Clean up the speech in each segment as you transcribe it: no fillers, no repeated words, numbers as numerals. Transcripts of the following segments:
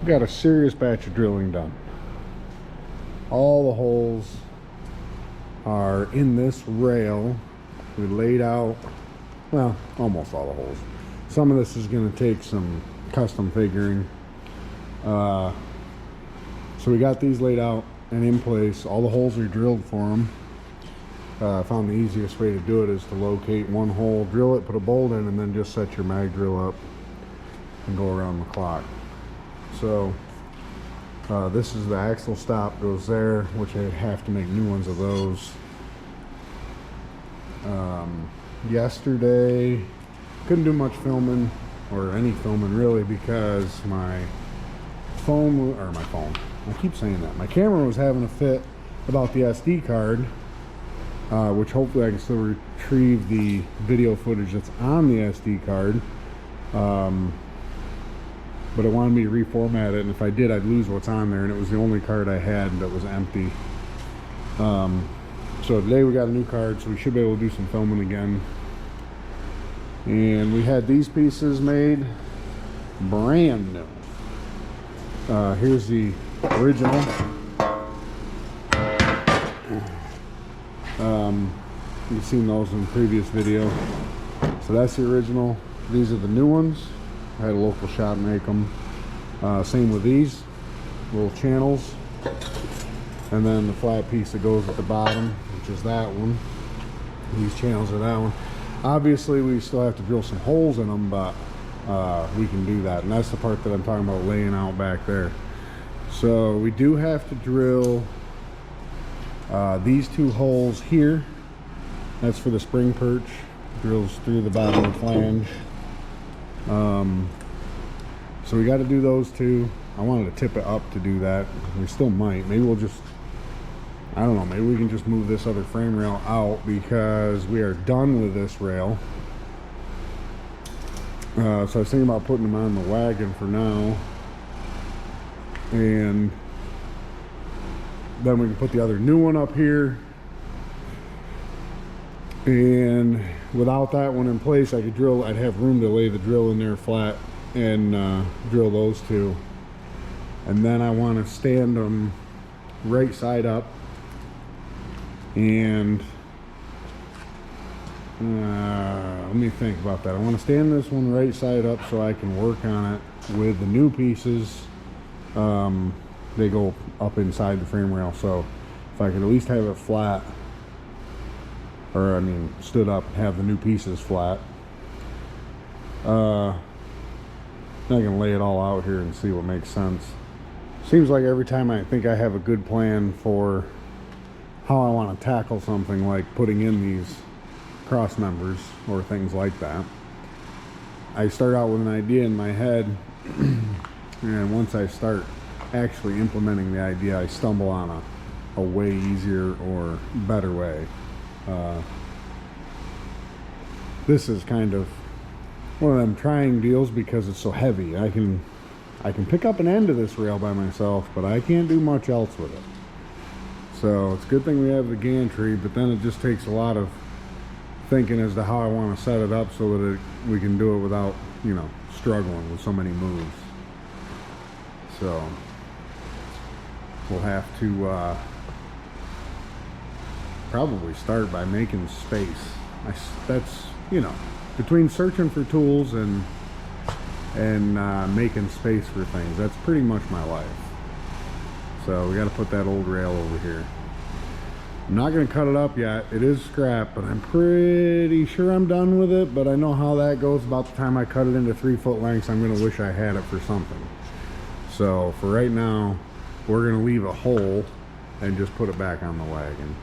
got a serious batch of drilling done. All the holes are in this rail. We laid out, well, almost all the holes. Some of this is going to take some custom figuring. So we got these laid out and in place. All the holes are drilled for them. I found the easiest way to do it is to locate one hole, drill it, put a bolt in, and then just set your mag drill up and go around the clock. So this is the axle stop, goes there, which I'd have to make new ones of those. Yesterday couldn't do much filming, or any filming really, because my phone, I keep saying that, my camera was having a fit about the SD card, which hopefully I can still retrieve the video footage that's on the SD card, but it wanted me to reformat it, and if I did, I'd lose what's on there, and it was the only card I had that was empty. So today we got a new card, so we should be able to do some filming again. And we had these pieces made brand new. Here's the original. You've seen those in the previous video. So that's the original. These are the new ones. I had a local shop make them. Same with these little channels. And then the flat piece that goes at the bottom, which is that one. These channels are that one. Obviously we still have to drill some holes in them, but we can do that, and that's the part that I'm talking about laying out back there. So we do have to drill these two holes here. That's for the spring perch, drills through the bottom of the flange. So we got to do those two. I wanted to tip it up to do that. We still might. Maybe we'll just, I don't know, maybe we can just move this other frame rail out because we are done with this rail. So I was thinking about putting them on the wagon for now, and then we can put the other new one up here, and without that one in place, I could drill, I'd have room to lay the drill in there flat and drill those two. And then I want to stand them right side up, and let me think about that. I want to stand this one right side up so I can work on it with the new pieces. They go up inside the frame rail, so if I could at least have it flat, or I mean stood up, have the new pieces flat, I can lay it all out here and see what makes sense. Seems like every time I think I have a good plan for how I want to tackle something, like putting in these cross members or things like that, I start out with an idea in my head, and once I start actually implementing the idea, I stumble on a way easier or better way. This is kind of one of them trying deals because it's so heavy. I can pick up an end of this rail by myself, but I can't do much else with it. So it's a good thing we have the gantry, but then it just takes a lot of thinking as to how I want to set it up so that we can do it without, you know, struggling with so many moves. So we'll have to probably start by making space. That's, you know, between searching for tools and making space for things, that's pretty much my life. So we got to put that old rail over here. I'm not going to cut it up yet. It is scrap, but I'm pretty sure I'm done with it. But I know how that goes. About the time I cut it into 3-foot lengths, I'm going to wish I had it for something. So for right now, we're going to leave a hole and just put it back on the wagon.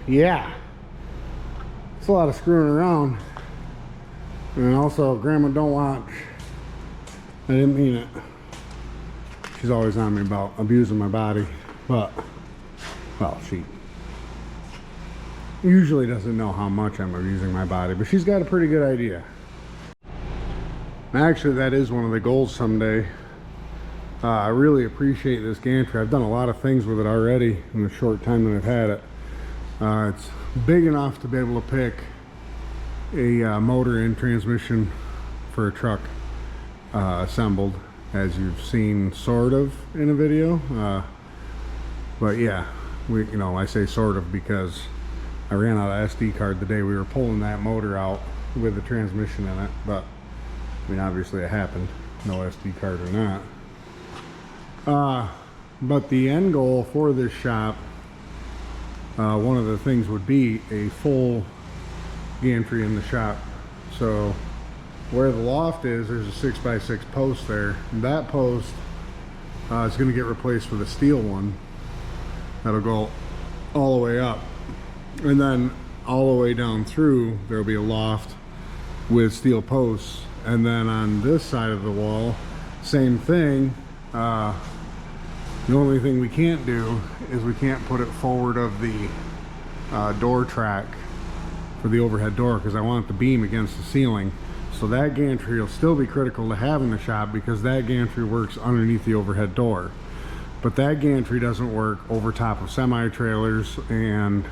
yeah, it's a lot of screwing around. And also, Grandma, don't watch. I didn't mean it. She's always on me about abusing my body, but, well, she usually doesn't know how much I'm abusing my body, but she's got a pretty good idea. Actually, that is one of the goals someday. I really appreciate this gantry. I've done a lot of things with it already in the short time that I've had it. It's big enough to be able to pick a motor and transmission for a truck assembled, as you've seen sort of in a video. But yeah, I say sort of because I ran out of SD card the day we were pulling that motor out with the transmission in it. But I mean, obviously it happened, no SD card or not. But the end goal for this shop, one of the things would be a full gantry in the shop. So where the loft is, there's a 6x6 post there. And that post is going to get replaced with a steel one that'll go all the way up, and then all the way down through there'll be a loft with steel posts. And then on this side of the wall, same thing. The only thing we can't do is we can't put it forward of the door track for the overhead door, because I want the beam against the ceiling. So that gantry will still be critical to have in the shop, because that gantry works underneath the overhead door. But that gantry doesn't work over top of semi-trailers, and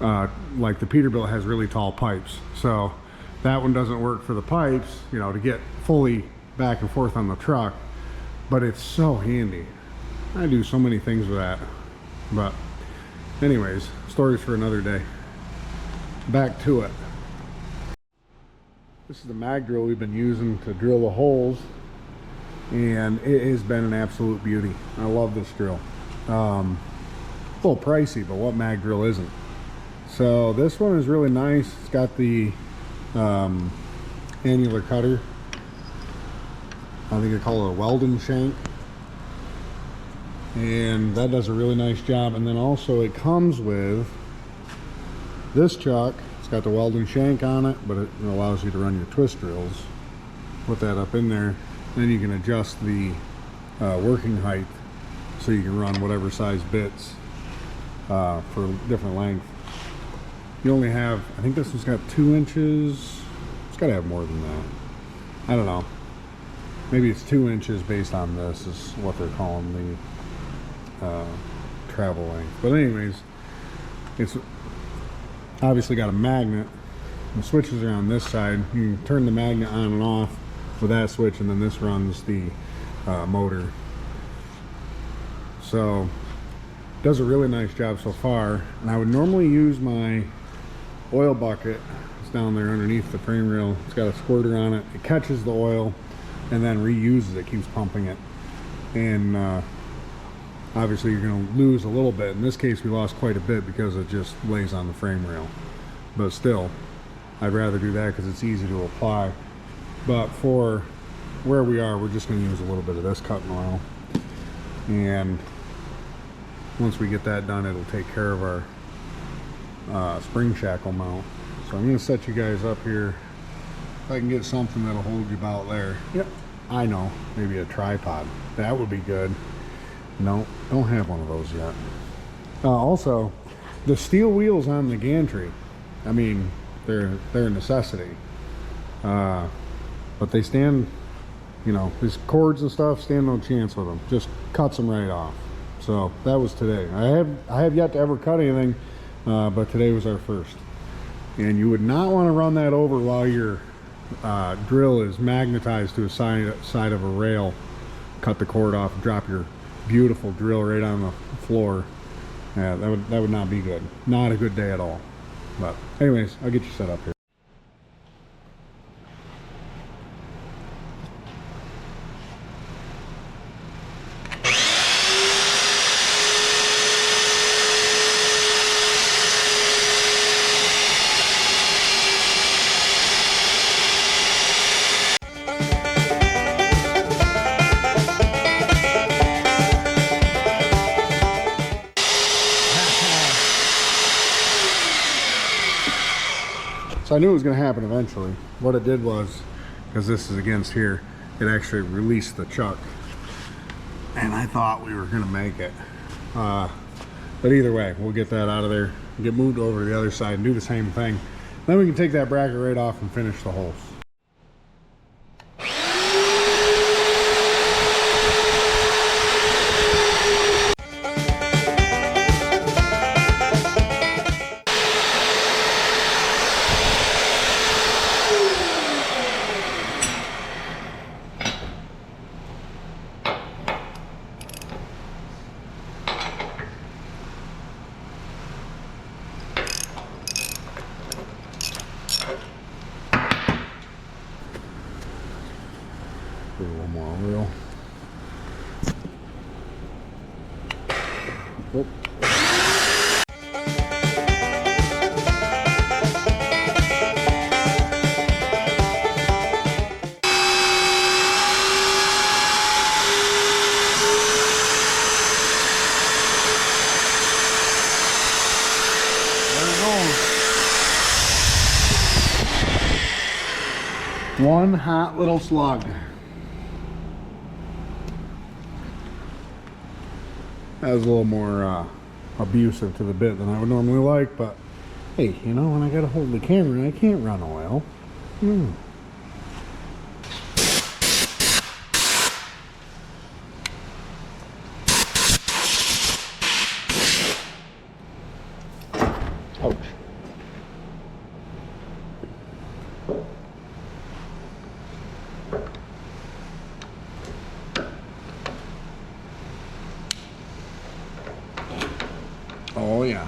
like the Peterbilt has really tall pipes. So that one doesn't work for the pipes, to get fully back and forth on the truck. But it's so handy. I do so many things with that. But anyways, stories for another day. Back to it. This is the mag drill we've been using to drill the holes, and it has been an absolute beauty. I love this drill. A little pricey, but what mag drill isn't? So this one is really nice. It's got the annular cutter. I think they call it a welding shank, and that does a really nice job. And then also it comes with this chuck. It's got the welding shank on it, but it allows you to run your twist drills. Put that up in there, then you can adjust the working height so you can run whatever size bits for different length. You only have, I think this one's got 2 inches. It's got to have more than that. I don't know. Maybe it's 2 inches based on this is what they're calling the travel length. But anyways, it's obviously got a magnet. The switches are on this side. You can turn the magnet on and off with that switch, and then this runs the motor. So does a really nice job so far. And I would normally use my oil bucket. It's down there underneath the frame rail. It's got a squirter on it. It catches the oil and then reuses it, keeps pumping it. And obviously you're going to lose a little bit. In this case we lost quite a bit because it just lays on the frame rail. But still, I'd rather do that because it's easy to apply. But for where we are, we're just going to use a little bit of this cutting oil. And once we get that done, it'll take care of our spring shackle mount. So I'm going to set you guys up here. If I can get something that'll hold you about there. Yep, I know, maybe a tripod. That would be good. No, don't have one of those yet. Also, the steel wheels on the gantry, I mean, they're a necessity. But they stand, these cords and stuff, stand no chance with them. Just cuts them right off. So that was today. I have yet to ever cut anything, but today was our first. And you would not want to run that over while your drill is magnetized to a side of a rail. Cut the cord off and drop your beautiful drill right on the floor. Yeah, that would not be good. Not a good day at all. But anyways, I'll get you set up here. So I knew it was going to happen eventually. What it did was, because this is against here, it actually released the chuck. And I thought we were going to make it. But either way, we'll get that out of there, get moved over to the other side and do the same thing. Then we can take that bracket right off and finish the holes. Do one more reel. Oh. There it goes. One hot little slug. That was a little more abusive to the bit than I would normally like, but hey, you know, when I gotta hold the camera, I can't run oil. Ouch. Oh yeah.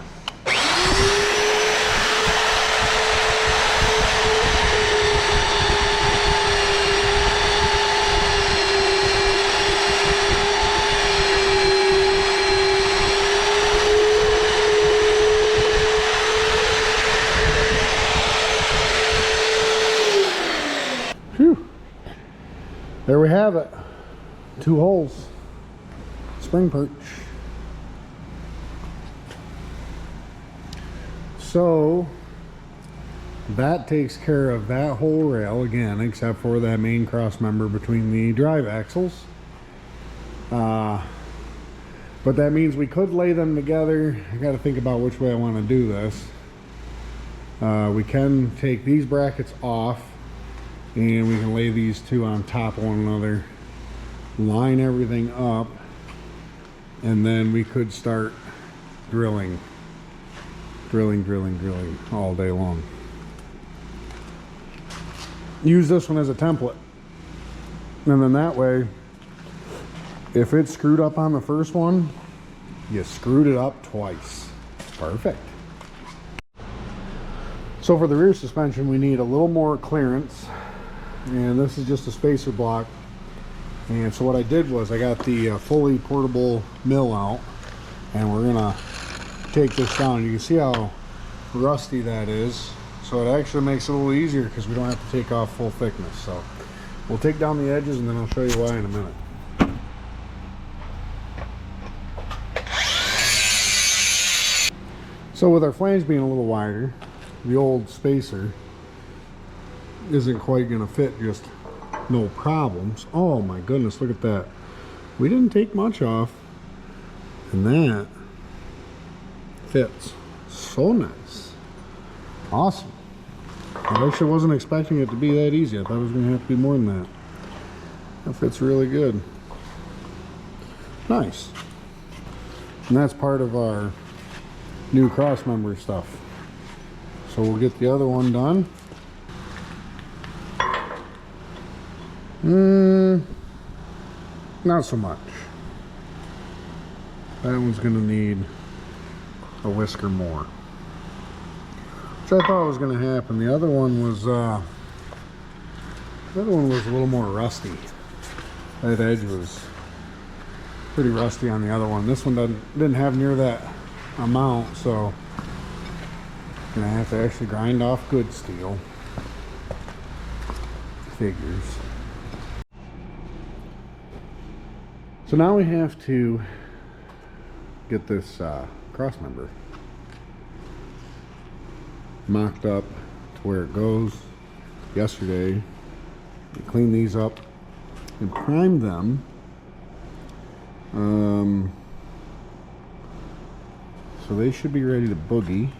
Phew. There we have it. 2 holes. Spring perch. So that takes care of that whole rail again, except for that main cross member between the drive axles. But that means we could lay them together. I got to think about which way I want to do this. We can take these brackets off and we can lay these two on top of one another, line everything up, and then we could start drilling all day long. Use this one as a template, and then that way, if it's screwed up on the first one, you screwed it up twice. Perfect. So for the rear suspension, we need a little more clearance, and this is just a spacer block. And so what I did was I got the fully portable mill out, and we're gonna take this down. You can see how rusty that is, so it actually makes it a little easier because we don't have to take off full thickness. So we'll take down the edges and then I'll show you why in a minute. So with our flange being a little wider, the old spacer isn't quite going to fit just no problems. Oh my goodness, look at that. We didn't take much off, and that fits so nice. Awesome. I actually wasn't expecting it to be that easy. I thought it was going to have to be more than that. That fits really good. Nice. And that's part of our new cross member stuff. So we'll get the other one done. Not so much. That one's going to need a whisker more, which I thought was going to happen. The other one was a little more rusty. That edge was pretty rusty on the other one. This one didn't have near that amount, so I'm gonna have to actually grind off good steel. Figures. So now we have to get this cross member mocked up to where it goes. Yesterday, we cleaned these up and primed them. So they should be ready to boogie.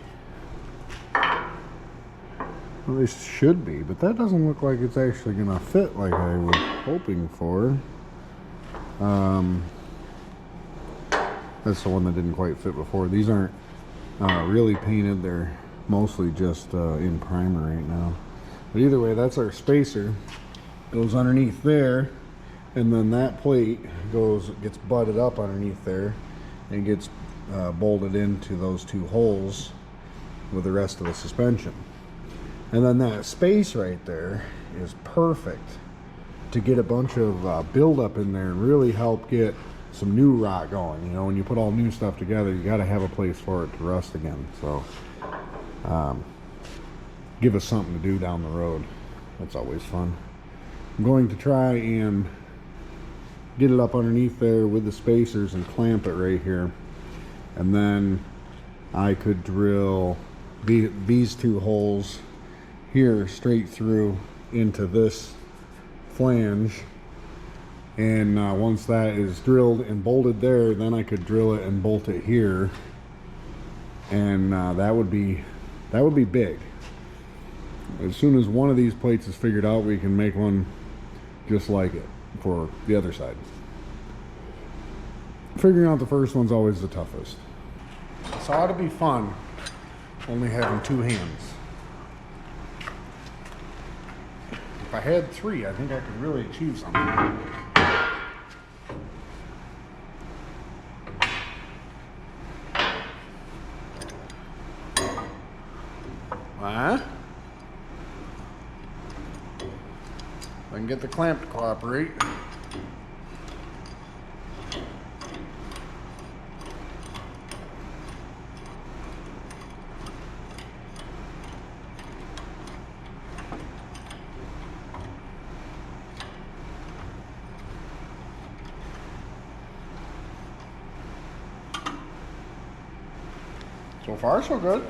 Well, they should be, but that doesn't look like it's actually gonna fit like I was hoping for. That's the one that didn't quite fit before. These aren't really painted, they're mostly just in primer right now. But either way, that's our spacer. Goes underneath there, and then that plate gets butted up underneath there and gets bolted into those two holes with the rest of the suspension. And then that space right there is perfect to get a bunch of buildup in there and really help get some new rot going. You know, when you put all new stuff together, you got to have a place for it to rust again. So give us something to do down the road. That's always fun. I'm going to try and get it up underneath there with the spacers and clamp it right here. And then I could drill these two holes here straight through into this flange. And once that is drilled and bolted there, then I could drill it and bolt it here. And that would be big. As soon as one of these plates is figured out, we can make one just like it for the other side. Figuring out the first one's always the toughest. So it ought to be fun only having two hands. If I had three, I think I could really achieve something. What? I can get the clamp to cooperate. So far, so good.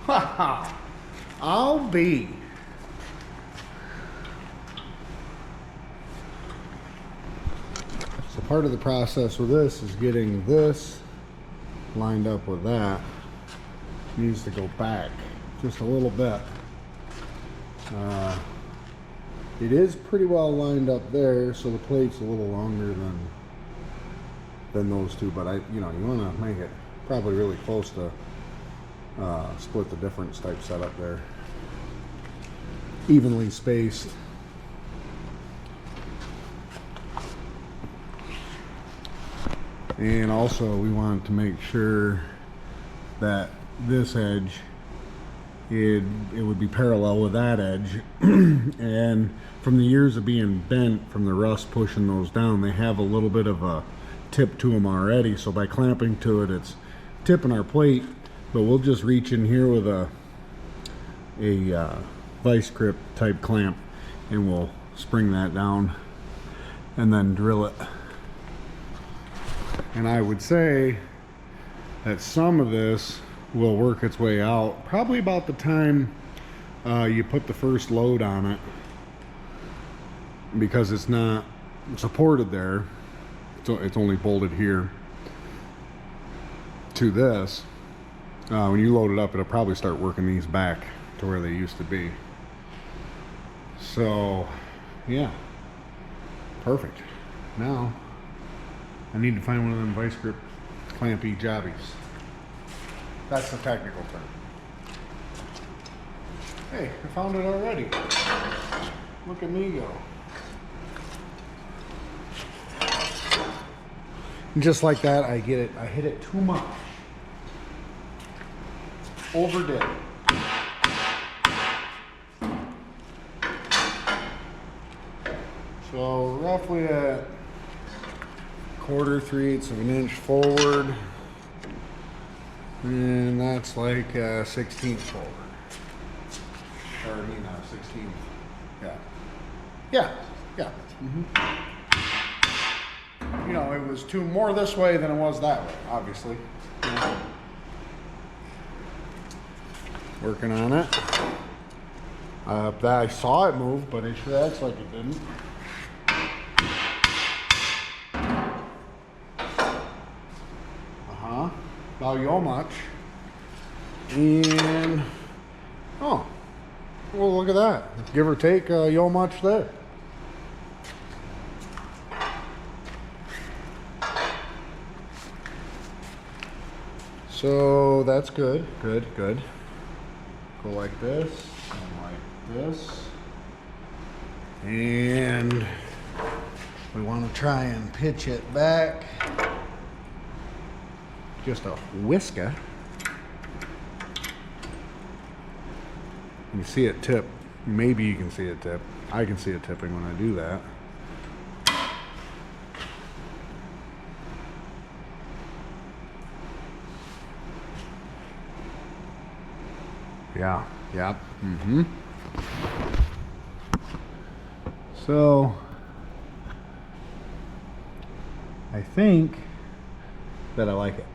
Haha, I'll be. So part of the process with this is getting this lined up with that. It needs to go back just a little bit. It is pretty well lined up there, so the plate's a little longer than those two, but you want to make it probably really close to split the difference type setup there. Evenly spaced. And also we want to make sure that this edge, it would be parallel with that edge. And from the years of being bent from the rust pushing those down, they have a little bit of a tip to them already. So by clamping to it, it's tipping our plate. But we'll just reach in here with a vice grip type clamp, and we'll spring that down and then drill it. And I would say that some of this will work its way out probably about the time you put the first load on it, because it's not supported there. So it's only bolted here to this. When you load it up, it'll probably start working these back to where they used to be. So, yeah, perfect. Now, I need to find one of them vice grip clampy jobbies. That's the technical term. Hey, I found it already. Look at me go. And just like that, I get it. I hit it too much. Overdid it. So roughly at 1/4, 3/8 of an inch forward. And that's like 16th forward. Or I mean 16th. Yeah. Yeah. Yeah. You know, it was two more this way than it was that way, obviously. Yeah. Working on it. I saw it move, but it sure acts like it didn't. About yo much. And oh, well, look at that. Give or take yo much there. So that's good. Good. Go like this and like this. And we want to try and pitch it back just a whisker. You see it tip. Maybe you can see it tip. I can see it tipping when I do that. Yeah. Yep. So I think that I like it.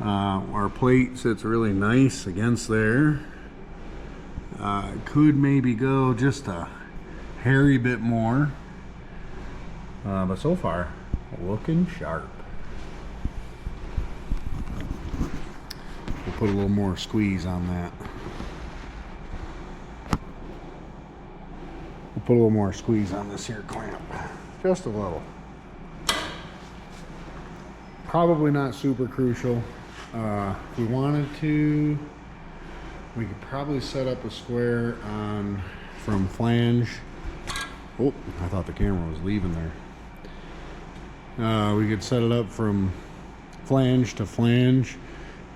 Our plate sits really nice against there. Could maybe go just a hairy bit more, but so far looking sharp. We'll put a little more squeeze on that. We'll put a little more squeeze on this here clamp, just a little. Probably not super crucial. If we wanted to, we could probably set up a square on from flange. Oh, I thought the camera was leaving there. We could set it up from flange to flange,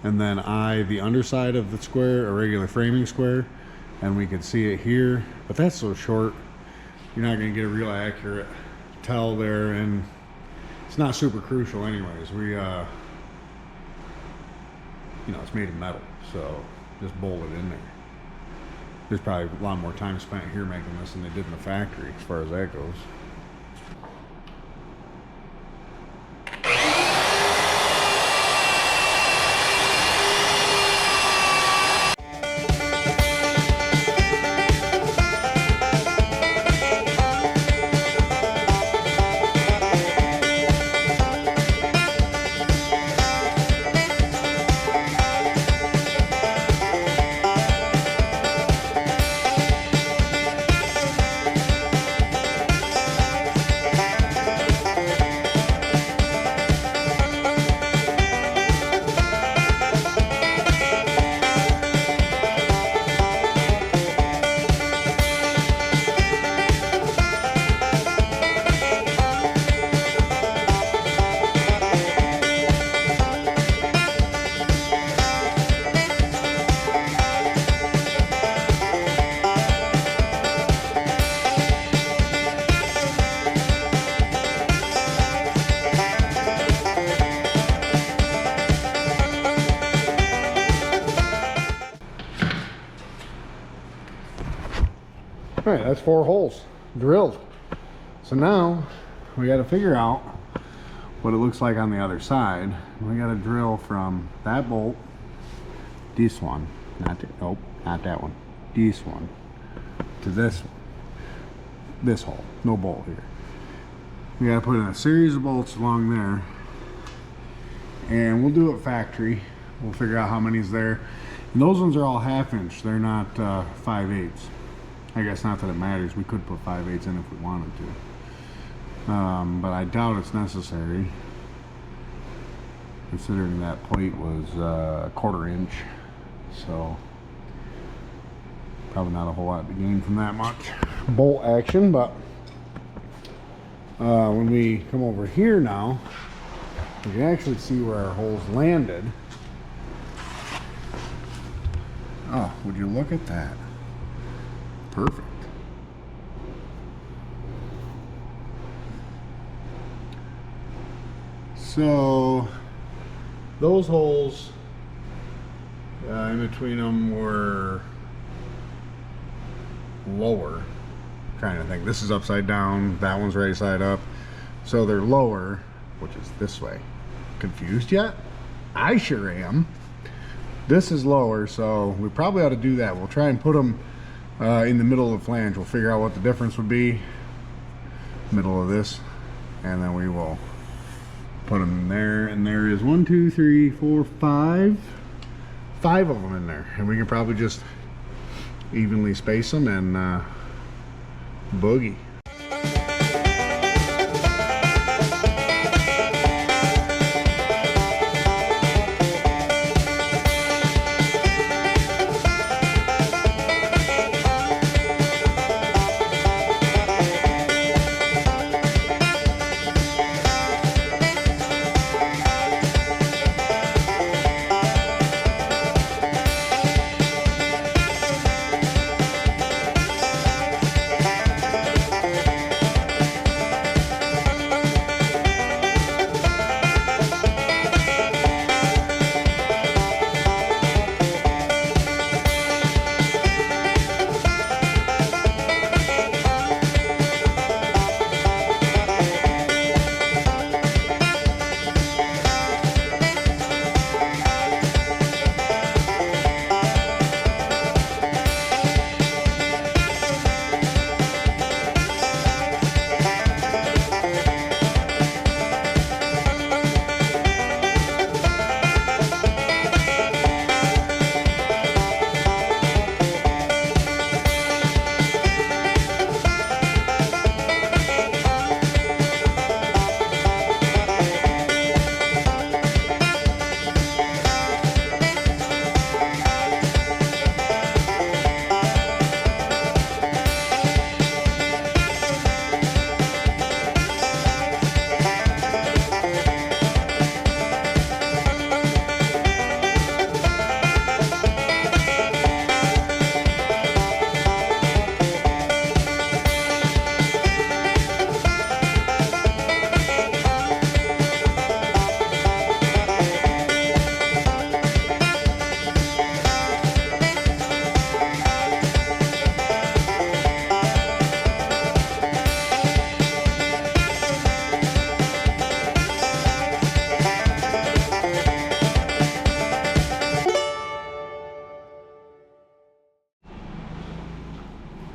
and then the underside of the square, a regular framing square, and we could see it here. But that's so short, you're not going to get a real accurate tell there, and it's not super crucial anyways. We, you know, it's made of metal, so just bolt it in there. There's probably a lot more time spent here making this than they did in the factory as far as that goes. All right, that's 4 holes drilled. So now we got to figure out what it looks like on the other side. We got to drill from that bolt, this one, not that one, this one, to this hole. No bolt here. We got to put in a series of bolts along there, and we'll do it factory. We'll figure out how many's there. And those ones are all 1/2 inch. They're not 5/8. I guess not that it matters. We could put 5/8 in if we wanted to. But I doubt it's necessary, considering that plate was 1/4 inch. So probably not a whole lot to gain from that much bolt action. But when we come over here now, we can actually see where our holes landed. Oh, would you look at that? Perfect. So those holes in between them were lower, trying to think. This is upside down, that one's right side up, so they're lower, which is this way. Confused yet? I sure am. This is lower, so we probably ought to do that. We'll try and put them in the middle of the flange. We'll figure out what the difference would be, middle of this, and then we will put them in there. And there is 1, 2, 3, 4, 5 of them in there, and we can probably just evenly space them and boogie.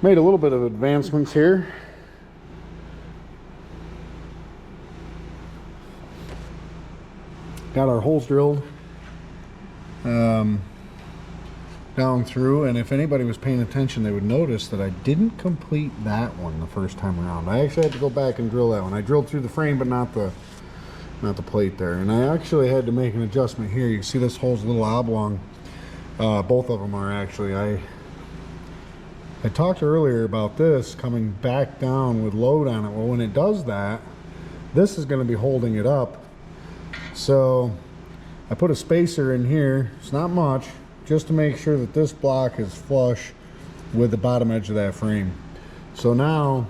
Made a little bit of advancements here. Got our holes drilled down through, and if anybody was paying attention, they would notice that I didn't complete that one the first time around. I actually had to go back and drill that one. I drilled through the frame, but not the plate there. And I actually had to make an adjustment here. You can see this hole's a little oblong. Both of them are actually. I talked earlier about this coming back down with load on it. Well, when it does that, this is going to be holding it up. So I put a spacer in here. It's not much, just to make sure that this block is flush with the bottom edge of that frame. So now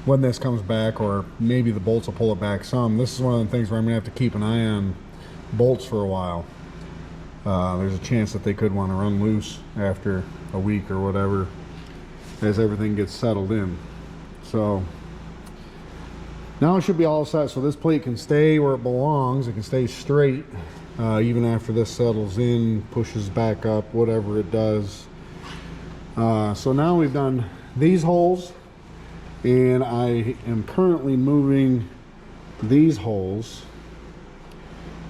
when this comes back, or maybe the bolts will pull it back some, this is one of the things where I'm going to have to keep an eye on bolts for a while. There's a chance that they could want to run loose after a week or whatever as everything gets settled in. So now it should be all set, so this plate can stay where it belongs. It can stay straight even after this settles in, pushes back up, whatever it does. So now we've done these holes, and I am currently moving these holes,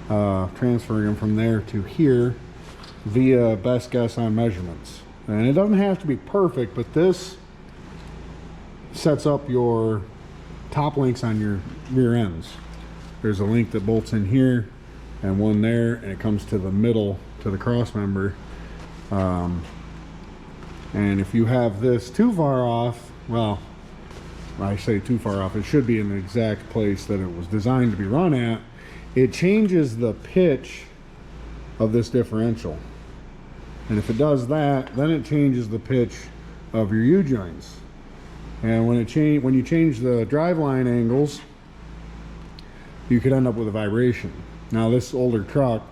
transferring them from there to here via best guess on measurements. And it doesn't have to be perfect, but this sets up your top links on your rear ends. There's a link that bolts in here and one there, and it comes to the middle to the cross member. And if you have this too far off, well, I say too far off, it should be in the exact place that it was designed to be run at. It changes the pitch of this differential, and if it does that, then it changes the pitch of your U-joints. And when you change the driveline angles, you could end up with a vibration. Now this older truck,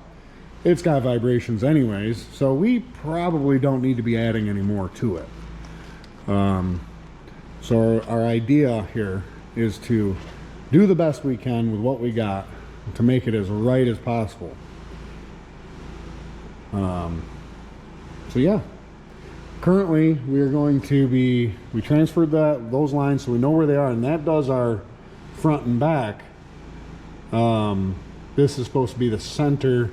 it's got vibrations anyways, so we probably don't need to be adding any more to it. So our idea here is to do the best we can with what we got to make it as right as possible. So yeah, currently we are going to be, we transferred those lines so we know where they are, and that does our front and back. This is supposed to be the center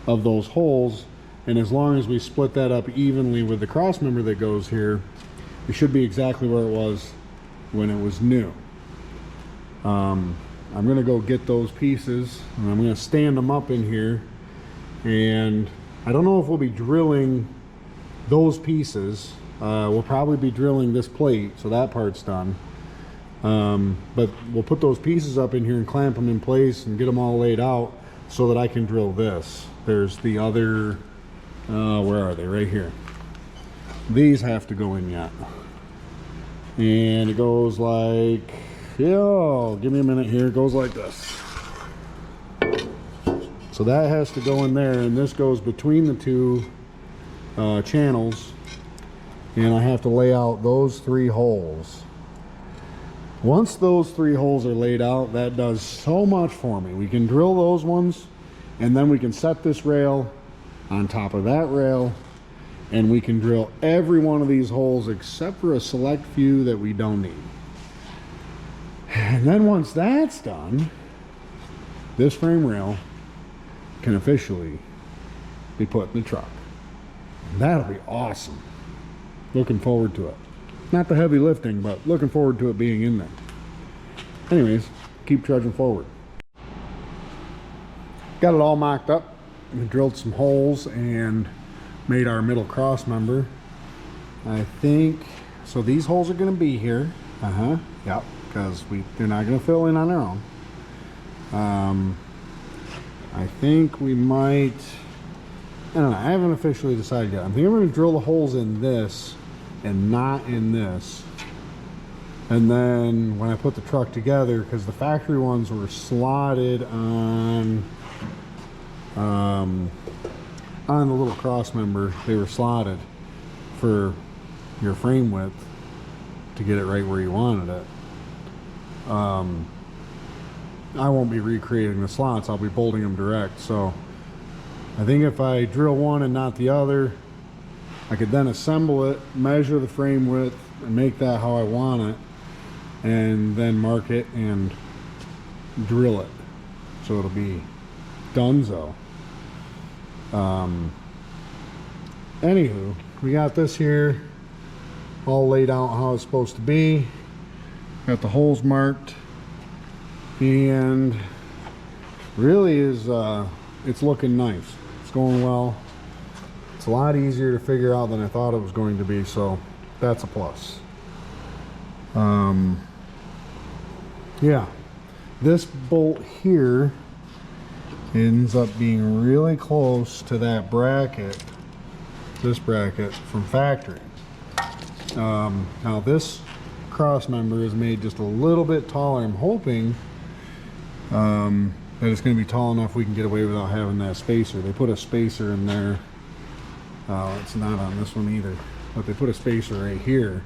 of those holes, and as long as we split that up evenly with the cross member that goes here, it should be exactly where it was when it was new. I'm gonna go get those pieces and I'm gonna stand them up in here, and I don't know if we'll be drilling those pieces. We'll probably be drilling this plate, so that part's done. But we'll put those pieces up in here and clamp them in place and get them all laid out so that I can drill this. There's the other, where are they? Right here. These have to go in yet. And it goes like, yeah, give me a minute here. It goes like this. So that has to go in there, and this goes between the two channels, and I have to lay out those 3 holes. Once those 3 holes are laid out, that does so much for me. We can drill those ones, and then we can set this rail on top of that rail, and we can drill every one of these holes except for a select few that we don't need. And then once that's done, this frame rail can officially be put in the truck. That'll be awesome. Looking forward to it. Not the heavy lifting, but looking forward to it being in there. Anyways, keep trudging forward. Got it all mocked up. We drilled some holes and made our middle cross member. I think, so these holes are gonna be here. Yep, because they're not gonna fill in on their own. I think we might, I don't know, I haven't officially decided yet. I think I'm gonna drill the holes in this and not in this. And then when I put the truck together, because the factory ones were slotted on the little cross member, they were slotted for your frame width to get it right where you wanted it. I won't be recreating the slots, I'll be bolting them direct. So I think if I drill one and not the other, I could then assemble it, measure the frame width, and make that how I want it, and then mark it and drill it. So it'll be donezo. Anywho, we got this here all laid out how it's supposed to be. Got the holes marked, and really is it's looking nice. It's going well. It's a lot easier to figure out than I thought it was going to be, so that's a plus. Yeah, this bolt here ends up being really close to that bracket, this bracket from factory. Now this cross member is made just a little bit taller. I'm hoping that it's going to be tall enough we can get away without having that spacer. They put a spacer in there. It's not on this one either, but they put a spacer right here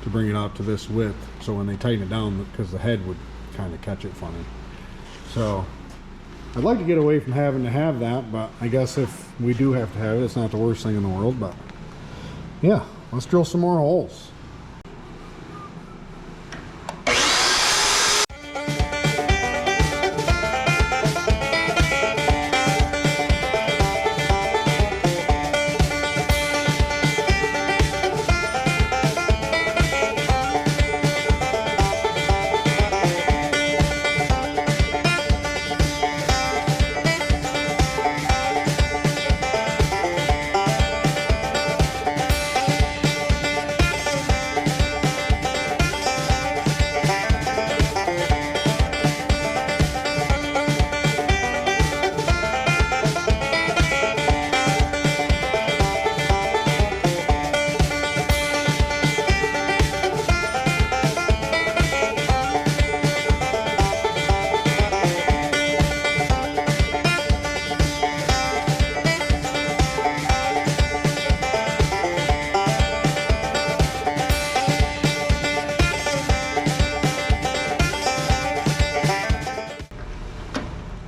to bring it out to this width, so when they tighten it down, because the head would kind of catch it funny. So I'd like to get away from having to have that, but I guess if we do have to have it, it's not the worst thing in the world. But yeah, let's drill some more holes.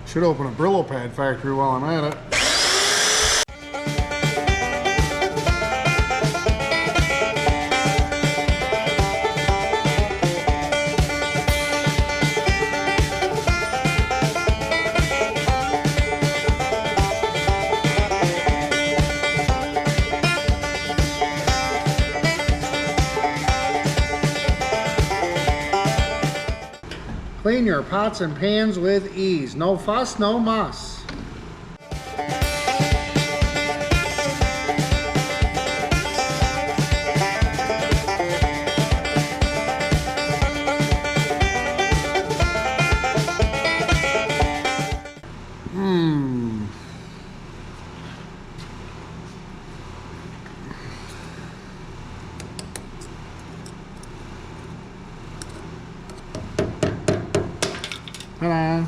Should open a Brillo pad factory while I'm at it. Clean your pots and pans with ease. No fuss, no muss. Ta-da.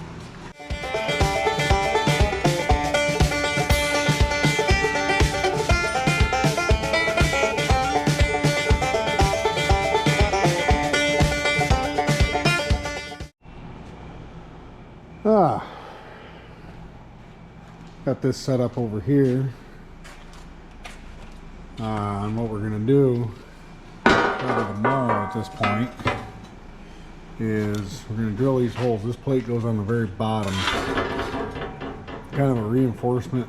Got this set up over here. And what we're gonna do probably tomorrow at this point is we're going to drill these holes. This plate goes on the very bottom, kind of a reinforcement,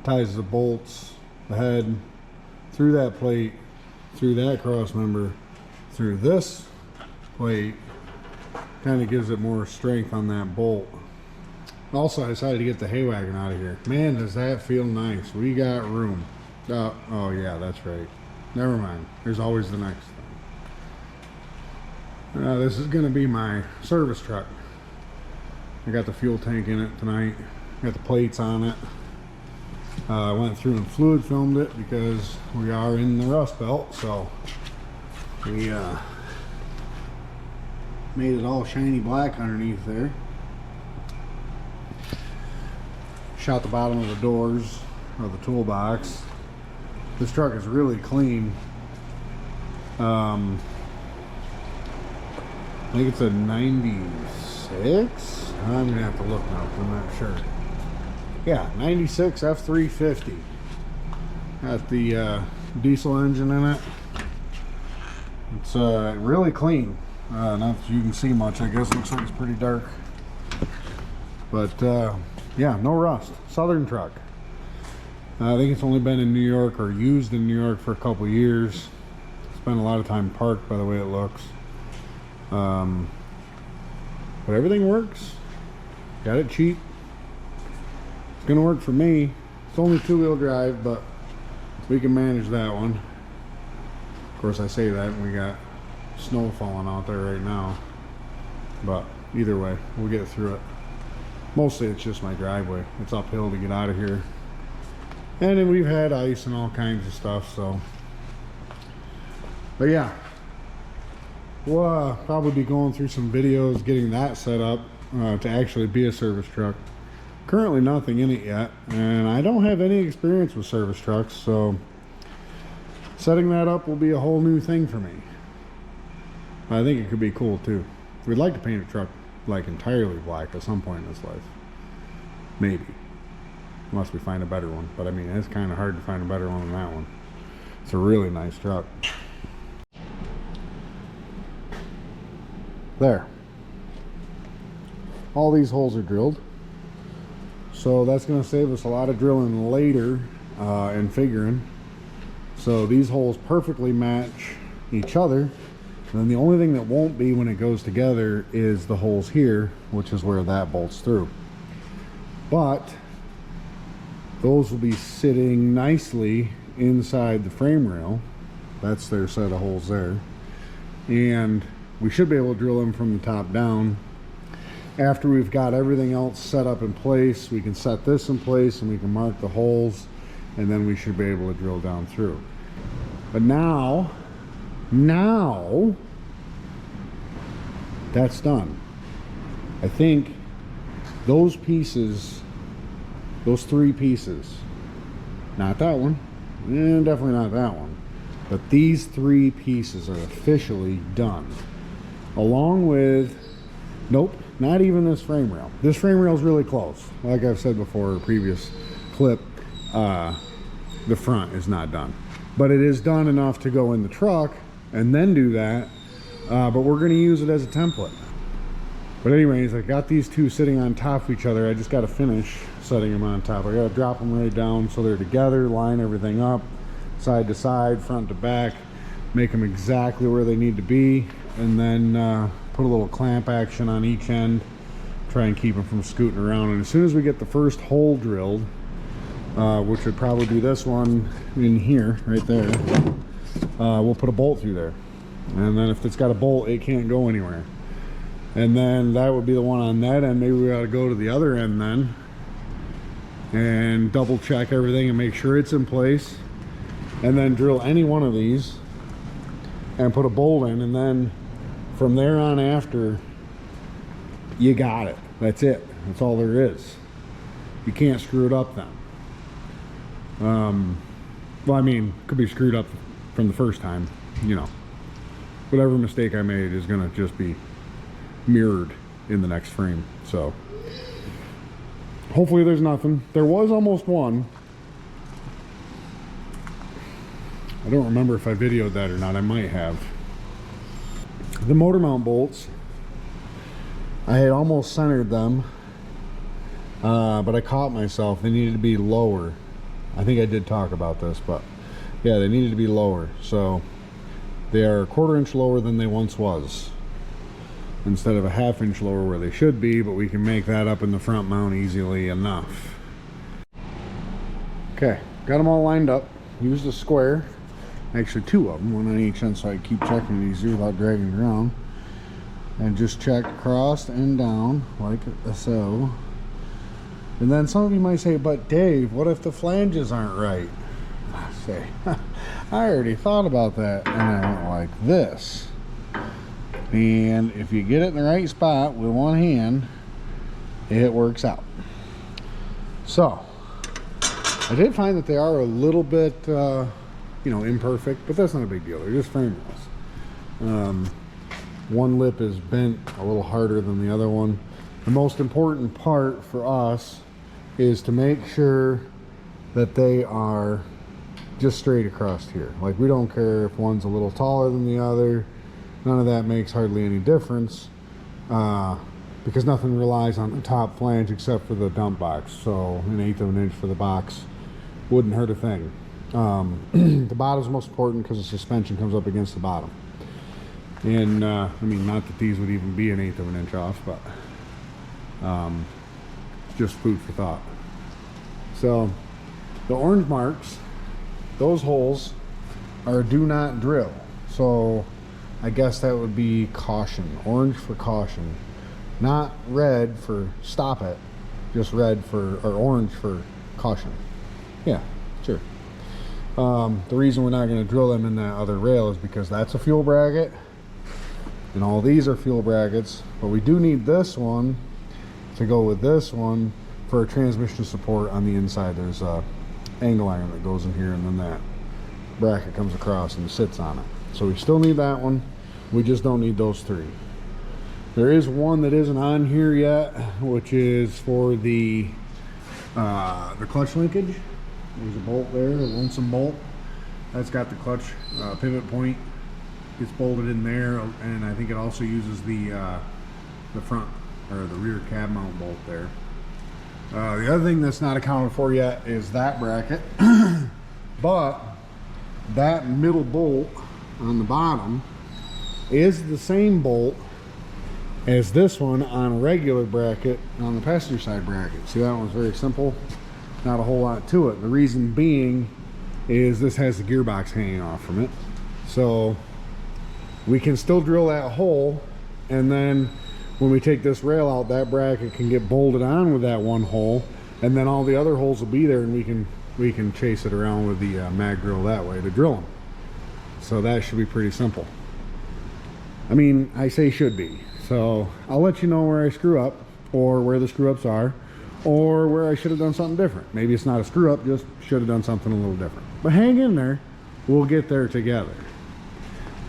ties the bolts, the head through that plate, through that cross member, through this plate, kind of gives it more strength on that bolt. Also, I decided to get the hay wagon out of here. Man, does that feel nice. We got room. Oh yeah, that's right. Never mind, there's always the next. This is going to be my service truck. I got the fuel tank in it tonight. Got the plates on it. I went through and fluid filmed it because we are in the rust belt, so we made it all shiny black underneath there. Shot the bottom of the doors of the toolbox. This truck is really clean. I think it's a 96. I'm gonna have to look now, I'm not sure. Yeah, 96 F350. Got the diesel engine in it. It's really clean. Not that you can see much, I guess. Looks like it's pretty dark. But yeah, no rust. Southern truck. I think it's only been in New York or used in New York for a couple years. Spent a lot of time parked by the way it looks. But everything works. Got it cheap. It's gonna work for me. It's only 2-wheel drive, but we can manage that one. Of course, I say that and we got snow falling out there right now, but either way, we'll get through it. Mostly it's just my driveway. It's uphill to get out of here, and then we've had ice and all kinds of stuff, so. But yeah, we'll probably be going through some videos getting that set up to actually be a service truck. Currently nothing in it yet, and I don't have any experience with service trucks, so setting that up will be a whole new thing for me. I think it could be cool too. We'd like to paint a truck like entirely black at some point in this life. Maybe. Unless we find a better one. But I mean, it's kind of hard to find a better one than that one. It's a really nice truck. There. All these holes are drilled. So that's going to save us a lot of drilling later and figuring. So these holes perfectly match each other. And then the only thing that won't be when it goes together is the holes here, which is where that bolts through. But those will be sitting nicely inside the frame rail. That's their set of holes there. And we should be able to drill them from the top down. After we've got everything else set up in place, we can set this in place and we can mark the holes, and then we should be able to drill down through. But now that's done. I think those pieces, those 3 pieces, not that one, and definitely not that one, but these 3 pieces are officially done, along with Nope, not even this frame rail. This frame rail is really close. Like I've said before in a previous clip, the front is not done. But it is done enough to go in the truck and then do that. But we're gonna use it as a template. But anyways, I got these two sitting on top of each other. I just gotta finish setting them on top. I gotta drop them right down so they're together, line everything up, side to side, front to back, make them exactly where they need to be, and then put a little clamp action on each end, try and keep them from scooting around. And as soon as we get the first hole drilled, which would probably be this one in here, right there, we'll put a bolt through there. And then if it's got a bolt, it can't go anywhere. And then that would be the one on that end. Maybe we ought to go to the other end then and double check everything and make sure it's in place, and then drill any one of these and put a bolt in, and then from there on after, you got it. That's it. That's all there is. You can't screw it up then. Well, I mean, could be screwed up from the first time, you know. Whatever mistake I made is gonna just be mirrored in the next frame. So hopefully there's nothing. There was almost one. I don't remember if I videoed that or not. I might have. The motor mount bolts, I had almost centered them, but I caught myself. They needed to be lower. I think I did talk about this, but yeah, they needed to be lower. So they are a 1/4 inch lower than they once was, instead of a 1/2 inch lower where they should be, but we can make that up in the front mount easily enough. Okay, got them all lined up. Used a square, actually two of them, one on each end, so I keep checking these without dragging it around. And just check across and down like so. And then some of you might say, but Dave, what if the flanges aren't right? I say, I already thought about that, and I went like this. And if you get it in the right spot with one hand, it works out. So I did find that they are a little bit you know, imperfect, but that's not a big deal. They're just frame rails. One lip is bent a little harder than the other one. The most important part for us is to make sure that they are just straight across here. Like, we don't care if one's a little taller than the other. None of that makes hardly any difference, because nothing relies on the top flange except for the dump box. So 1/8 of an inch for the box wouldn't hurt a thing. The bottom's most important because the suspension comes up against the bottom. And I mean, not that these would even be 1/8 of an inch off, but just food for thought. So the orange marks, those holes are do not drill. So I guess that would be caution. Orange for caution. Not red for stop it, just red for, or orange for caution. Yeah, sure. The reason we're not going to drill them in that other rail is because that's a fuel bracket and all these are fuel brackets, but we do need this one to go with this one for a transmission support on the inside. There's a angle iron that goes in here, and then that bracket comes across and sits on it. So we still need that one. We just don't need those three. There is one that isn't on here yet, which is for the clutch linkage. There's a bolt there, a lonesome bolt. That's got the clutch pivot point. It's bolted in there, and I think it also uses the front or the rear cab mount bolt there. The other thing that's not accounted for yet is that bracket, but that middle bolt on the bottom is the same bolt as this one on a regular bracket on the passenger side bracket. See, that one's very simple, not a whole lot to it. The reason being is this has the gearbox hanging off from it, so we can still drill that hole, and then when we take this rail out, that bracket can get bolted on with that one hole, and then all the other holes will be there, and we can chase it around with the mag drill that way to drill them. So that should be pretty simple. I mean, I say should be. So I'll let you know where I screw up, or where the screw ups are, or where I should have done something different. Maybe it's not a screw up, just should have done something a little different. But hang in there, we'll get there together.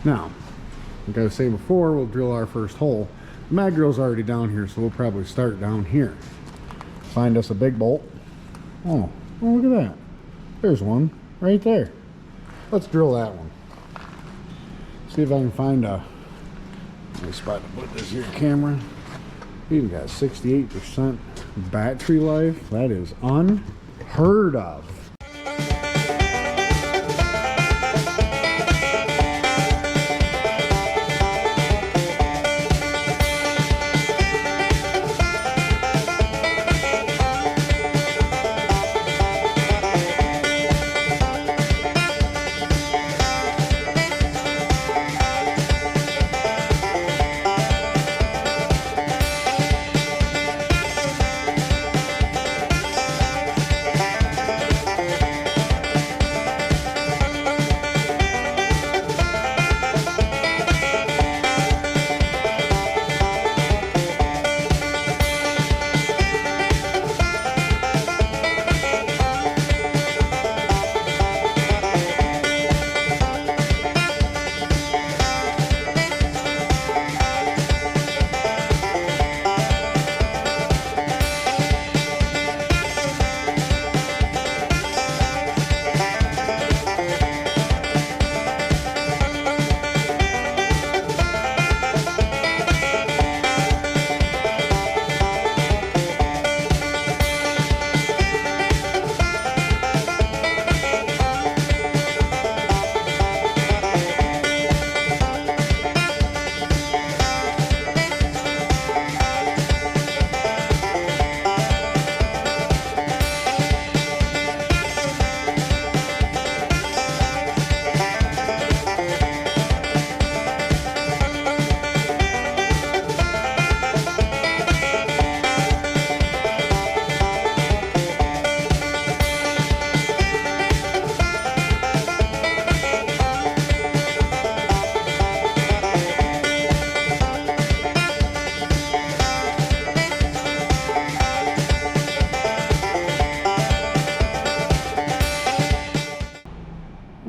Now, like I was saying before, we'll drill our first hole. The mag grill's already down here, so we'll probably start down here. Find us a big bolt. Oh, look at that. There's one right there. Let's drill that one. See if I can find a nice spot to put this here camera. Even got 68% battery life. That is unheard of.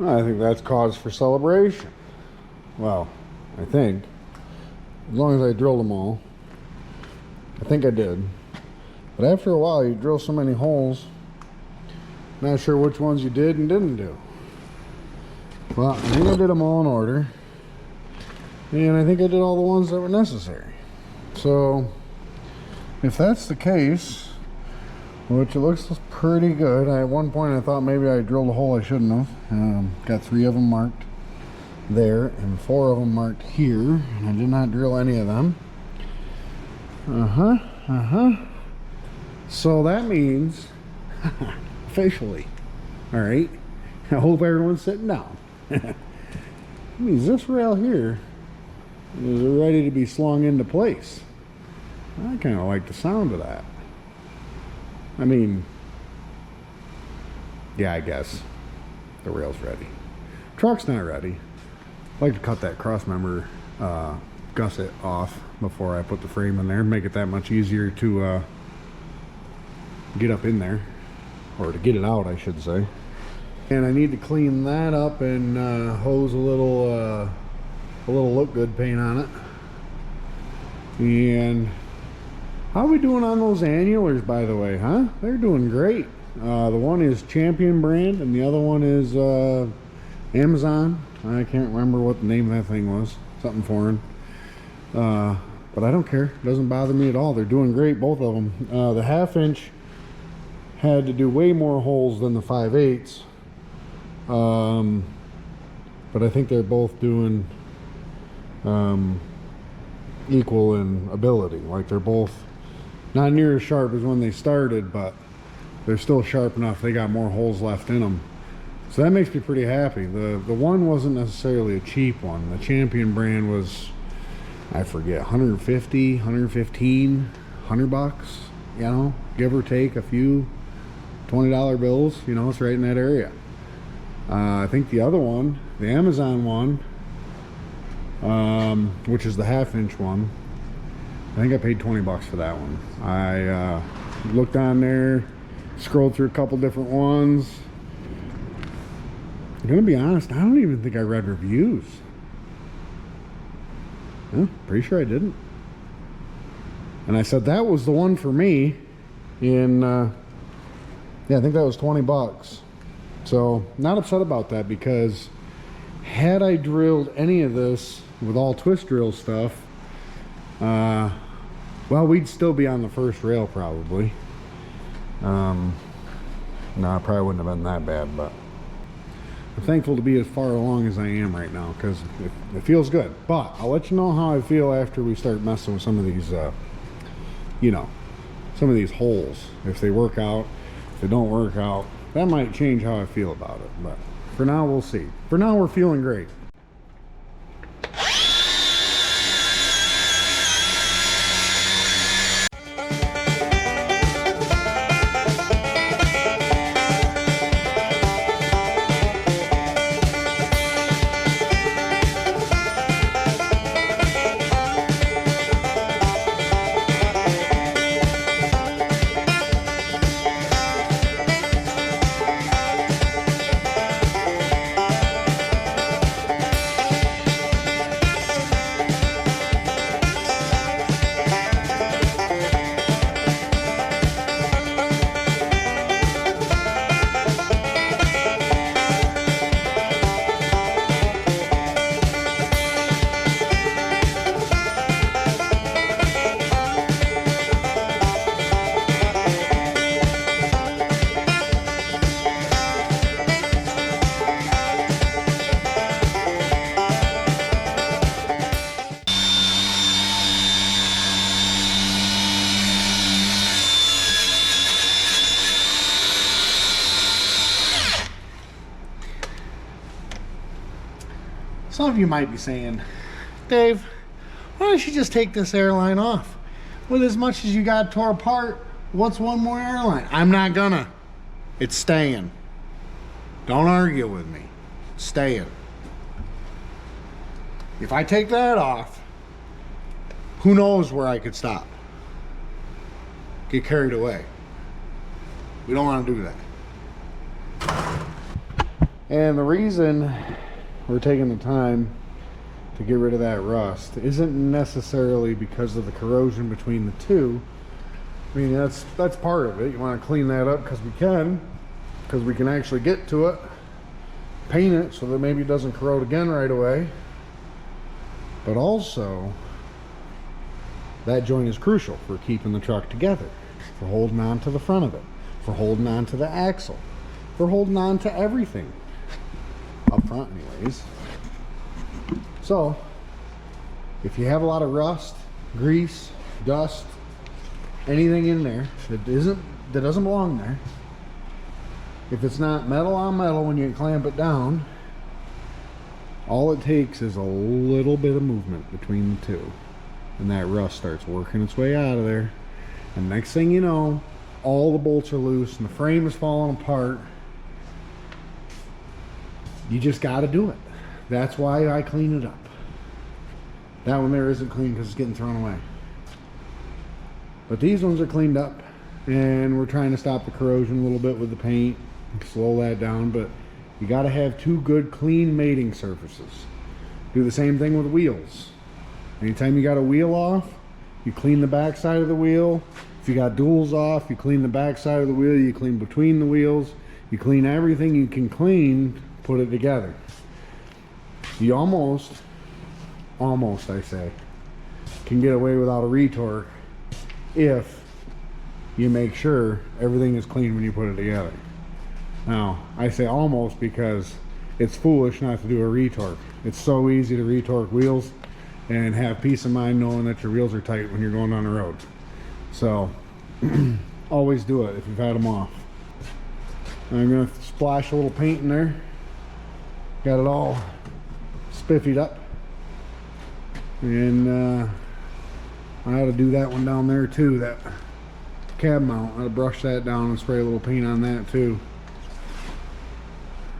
I think that's cause for celebration. Well, I think. As long as I drilled them all. I think I did. But after a while, you drill so many holes, not sure which ones you did and didn't do. Well, I think I did them all in order. And I think I did all the ones that were necessary. So, if that's the case, which it looks pretty good. At one point I thought maybe I drilled a hole I shouldn't have. Got 3 of them marked there and 4 of them marked here. And I did not drill any of them. So that means, officially, all right, I hope everyone's sitting down. That means this rail here is ready to be slung into place. I kind of like the sound of that. I mean, yeah, I guess the rail's ready. Truck's not ready. I like to cut that cross member gusset off before I put the frame in there. Make it that much easier to get up in there, or to get it out, I should say. And I need to clean that up and hose a little look good paint on it. And how are we doing on those annulars, by the way, huh? They're doing great. The one is Champion brand and the other one is Amazon. I can't remember what the name of that thing was. Something foreign. But I don't care. It doesn't bother me at all. They're doing great, both of them. The 1/2 inch had to do way more holes than the 5/8. But I think they're both doing equal in ability. Like, they're both not near as sharp as when they started, but they're still sharp enough. They got more holes left in them, so that makes me pretty happy. The one wasn't necessarily a cheap one. The Champion brand was, I forget, 150, 115, $100, you know, give or take a few $20 bills. You know, it's right in that area. I think the other one, the Amazon one, which is the 1/2 inch one, I think I paid $20 for that one. I looked on there, scrolled through a couple different ones. I'm gonna be honest, I don't even think I read reviews. Yeah, pretty sure I didn't. And I said that was the one for me in, yeah, I think that was 20 bucks. So not upset about that, because had I drilled any of this with all twist drill stuff, well, we'd still be on the first rail probably. No, it probably wouldn't have been that bad, but I'm thankful to be as far along as I am right now, because it feels good. But I'll let you know how I feel after we start messing with some of these, you know, some of these holes. If they work out, if they don't work out, that might change how I feel about it. But for now, we'll see. For now, we're feeling great. Some of you might be saying, Dave, why don't you just take this airline off? With as much as you got tore apart, what's one more airline? I'm not gonna. It's staying. Don't argue with me. It's staying. If I take that off, who knows where I could stop? Get carried away. We don't want to do that. And the reason we're taking the time to get rid of that rust isn't necessarily because of the corrosion between the two. I mean, that's part of it. You want to clean that up because we can actually get to it, paint it so that maybe it doesn't corrode again right away. But also, that joint is crucial for keeping the truck together, for holding on to the front of it, for holding on to the axle, for holding on to everything up front anyways. So if you have a lot of rust, grease, dust, anything in there that doesn't belong there, if it's not metal on metal when you clamp it down, all it takes is a little bit of movement between the two, and that rust starts working its way out of there, and next thing you know, all the bolts are loose and the frame is falling apart. You just got to do it. That's why I clean it up. That one there isn't clean because it's getting thrown away. But these ones are cleaned up, and we're trying to stop the corrosion a little bit with the paint, slow that down. But you got to have two good clean mating surfaces. Do the same thing with wheels. Anytime you got a wheel off, you clean the back side of the wheel. If you got duals off, you clean the back side of the wheel, you clean between the wheels, you clean everything you can clean, put it together. You almost I say, can get away without a retorque if you make sure everything is clean when you put it together. Now, I say almost because it's foolish not to do a retorque. It's so easy to retorque wheels and have peace of mind knowing that your wheels are tight when you're going down the road. So, always do it if you've had them off. I'm going to splash a little paint in there. Got it all spiffied up. And I ought to do that one down there too, that cab mount. I ought to brush that down and spray a little paint on that too.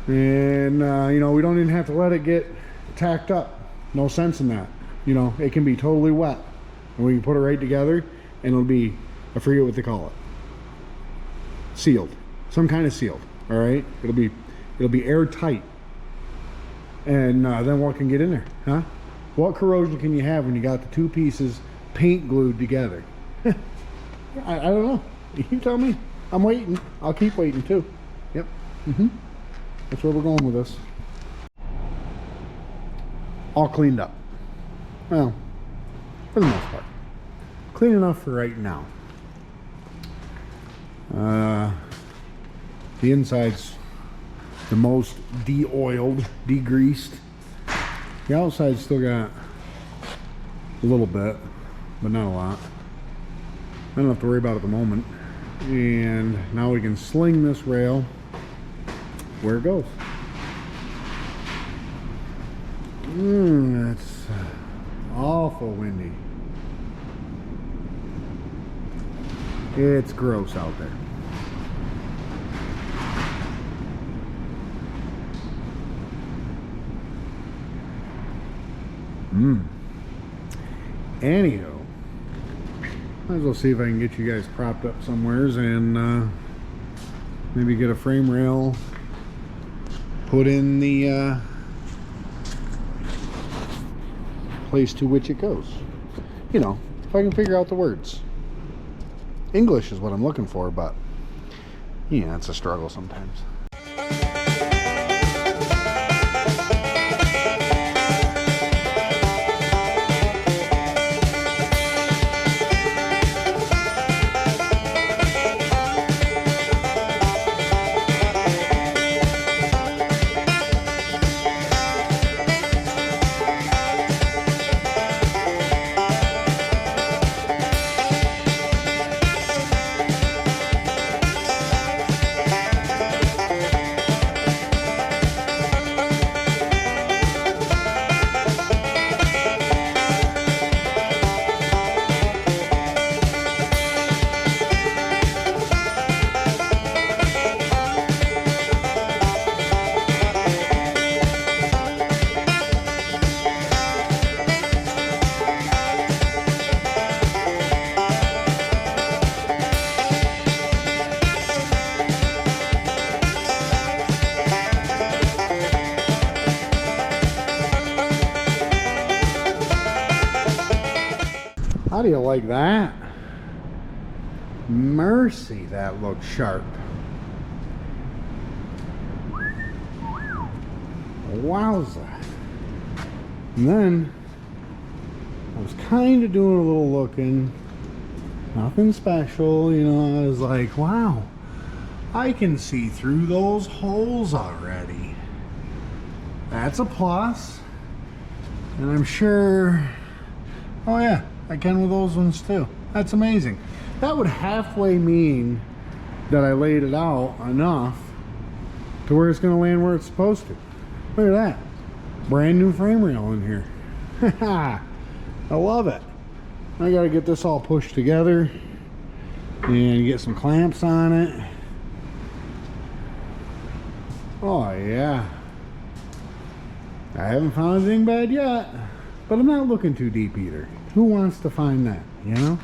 And you know, we don't even have to let it get tacked up. No sense in that. You know, it can be totally wet, and we can put it right together, and it'll be, I forget what they call it, sealed, some kind of sealed. All right, it'll be airtight. And then what can get in there, huh? What corrosion can you have when you got the two pieces paint glued together? I don't know. You tell me. I'm waiting. I'll keep waiting too. Yep. That's where we're going with this. All cleaned up. Well, for the most part. Clean enough for right now. The inside's the most de-oiled, degreased. The outside's still got a little bit, but not a lot. I don't have to worry about it at the moment. And now we can sling this rail where it goes. It's awful windy. It's gross out there. Anywho, might as well see if I can get you guys propped up somewheres and maybe get a frame rail put in the place to which it goes. You know, if I can figure out the words. English is what I'm looking for, but yeah, it's a struggle sometimes. How do you like that? Mercy, that looks sharp. Wowza. And then I was kind of doing a little looking, nothing special, you know. I was like, wow, I can see through those holes already. That's a plus. And I'm sure, oh yeah, I can with those ones too. That's amazing. That would halfway mean that I laid it out enough to where it's going to land where it's supposed to. Look at that. Brand new frame rail in here. I love it. I got to get this all pushed together and get some clamps on it. Oh yeah. I haven't found anything bad yet, but I'm not looking too deep either. Who wants to find that, you know?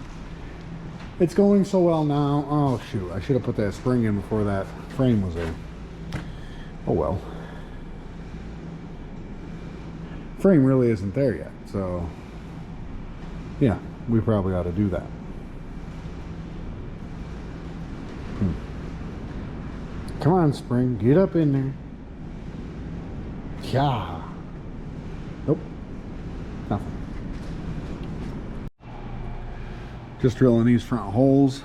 It's going so well now. Oh shoot, I should have put that spring in before that frame was there. Oh well. Frame really isn't there yet, so yeah, we probably ought to do that. Come on, spring, get up in there. Yeah. Nope, nothing. Just drilling these front holes,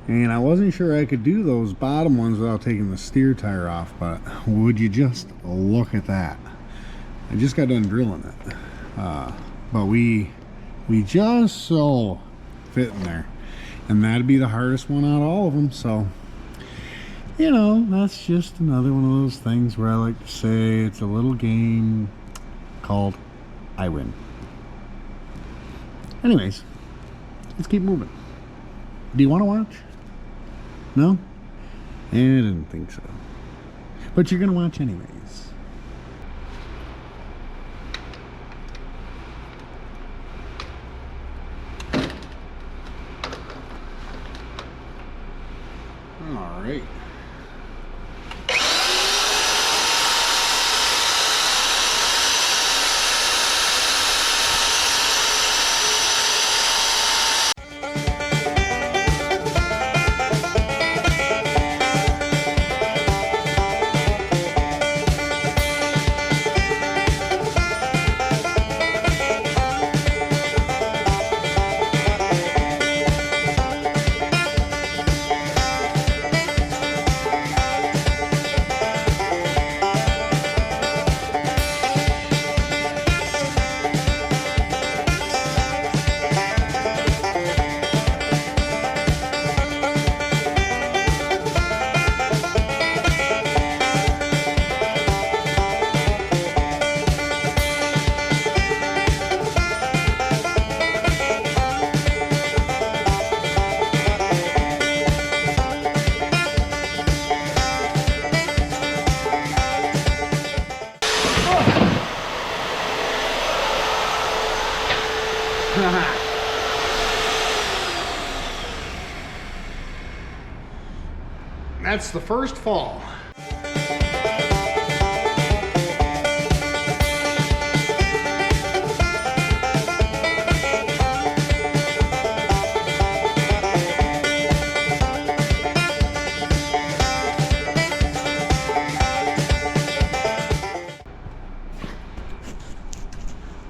and I wasn't sure I could do those bottom ones without taking the steer tire off, but would you just look at that. I just got done drilling it, but we just so fit in there, and that'd be the hardest one out of all of them. So you know, that's just another one of those things where I like to say it's a little game called I win. Anyways, let's keep moving. Do you want to watch? No? I didn't think so. But you're going to watch anyways. All right. That's the first fall.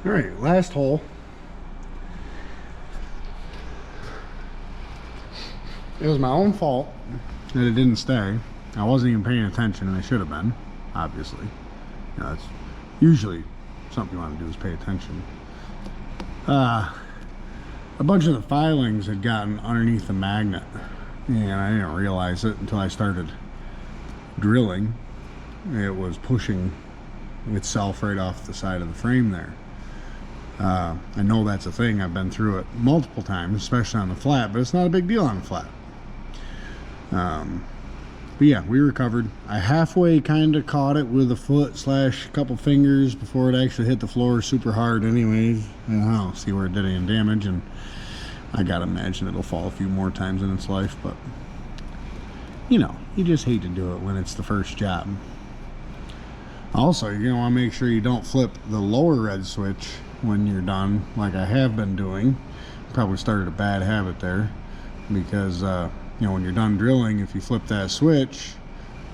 All right, last hole. It was my own fault that it didn't stay. I wasn't even paying attention, and I should have been, obviously. You know, that's usually something you want to do is pay attention. A bunch of the filings had gotten underneath the magnet, and I didn't realize it until I started drilling. It was pushing itself right off the side of the frame there. I know that's a thing. I've been through it multiple times, especially on the flat, but it's not a big deal on the flat. But yeah, we recovered. I halfway kind of caught it with a foot / couple fingers before it actually hit the floor super hard anyways. And I don't see where it did any damage, and I gotta imagine it'll fall a few more times in its life, but you know, you just hate to do it when it's the first job. Also, you're gonna want to make sure you don't flip the lower red switch when you're done, like I have been doing. Probably started a bad habit there, because you know, when you're done drilling, if you flip that switch,